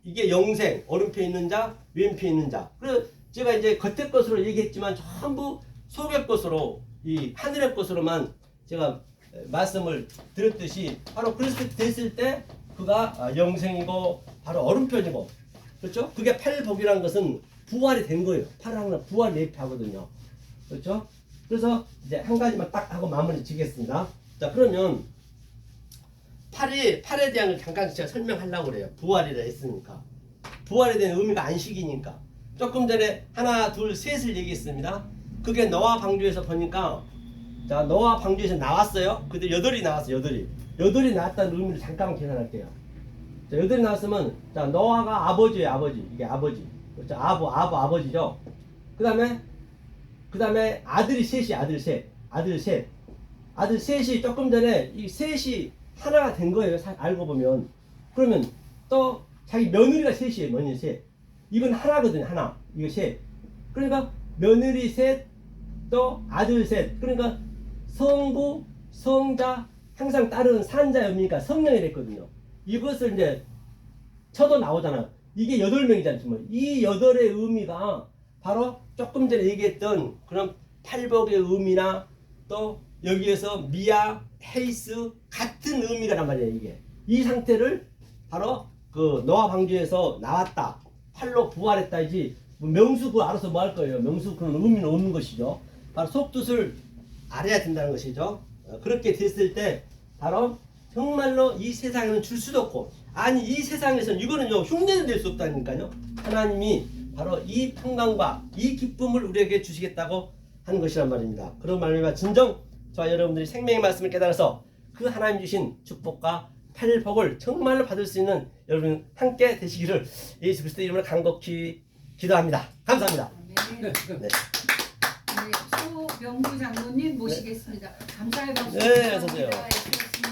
이게 영생, 오른편에 있는 자, 왼편에 있는 자. 그래서 제가 이제 겉의 것으로 얘기했지만 전부 속의 것으로 이 하늘의 것으로만 제가 말씀을 드렸듯이 바로 그렇게 됐을 때 그가 영생이고 바로 오른편이고 그렇죠? 그게 팔복이라는 것은 부활이 된 거예요. 팔은 부활 예표하거든요. 그렇죠? 그래서 이제 한 가지만 딱 하고 마무리 지겠습니다. 자, 그러면 팔에 대한 걸 잠깐 제가 설명하려고 그래요. 부활이라 했으니까. 부활에 대한 의미가 안식이니까. 조금 전에 하나, 둘, 셋을 얘기했습니다. 그게 노아 방주에서 보니까 자, 노아 방주에서 나왔어요. 그들 8이 나왔어요. 8이. 8이 나왔다는 의미를 잠깐만 계산할게요. 자, 8이 나왔으면 자, 노아가 아버지예요. 아버지. 이게 아버지. 그렇죠? 아버지죠. 그 다음에 아들이 셋이 아들 셋이 조금 전에 이 셋이 하나가 된 거예요. 알고 보면. 그러면 또 자기 며느리가 셋이에요. 며느리 셋. 이건 하나거든요. 하나. 이거 셋. 그러니까 며느리 셋, 또 아들 셋. 그러니까 성부, 성자, 항상 따르는 산자의 의미가 성령이 됐거든요. 이것을 이제 쳐도 나오잖아요. 이게 8명이잖아요. 지금. 이 8의 의미가 바로 조금 전에 얘기했던 그런 팔복의 의미나 또 여기에서 미아, 헤이스 같은 의미가란 말이에요. 이게 이 상태를 바로 그 노아 방주에서 나왔다. 팔로 부활했다지 명수 그거 알아서 뭐 할 거예요. 명수 그런 의미는 없는 것이죠. 바로 속뜻을 알아야 된다는 것이죠. 그렇게 됐을 때 바로 정말로 이 세상에는 줄 수도 없고 아니 이 세상에서는 이거는요 흉내는 낼 수 없다니까요. 하나님이 바로 이 평강과 이 기쁨을 우리에게 주시겠다고 하는 것이란 말입니다. 그런 말입니다. 진정 저와 여러분들이 생명의 말씀을 깨달아서 그 하나님 주신 축복과 팔복을 정말로 받을 수 있는 여러분 함께 되시기를 예수 그리스도 이름으로 간곡히 기도합니다. 감사합니다. 네. 네. 소명구 장로님 모시겠습니다. 감사의 박수. 네, 어서 오세요. 부탁드립니다.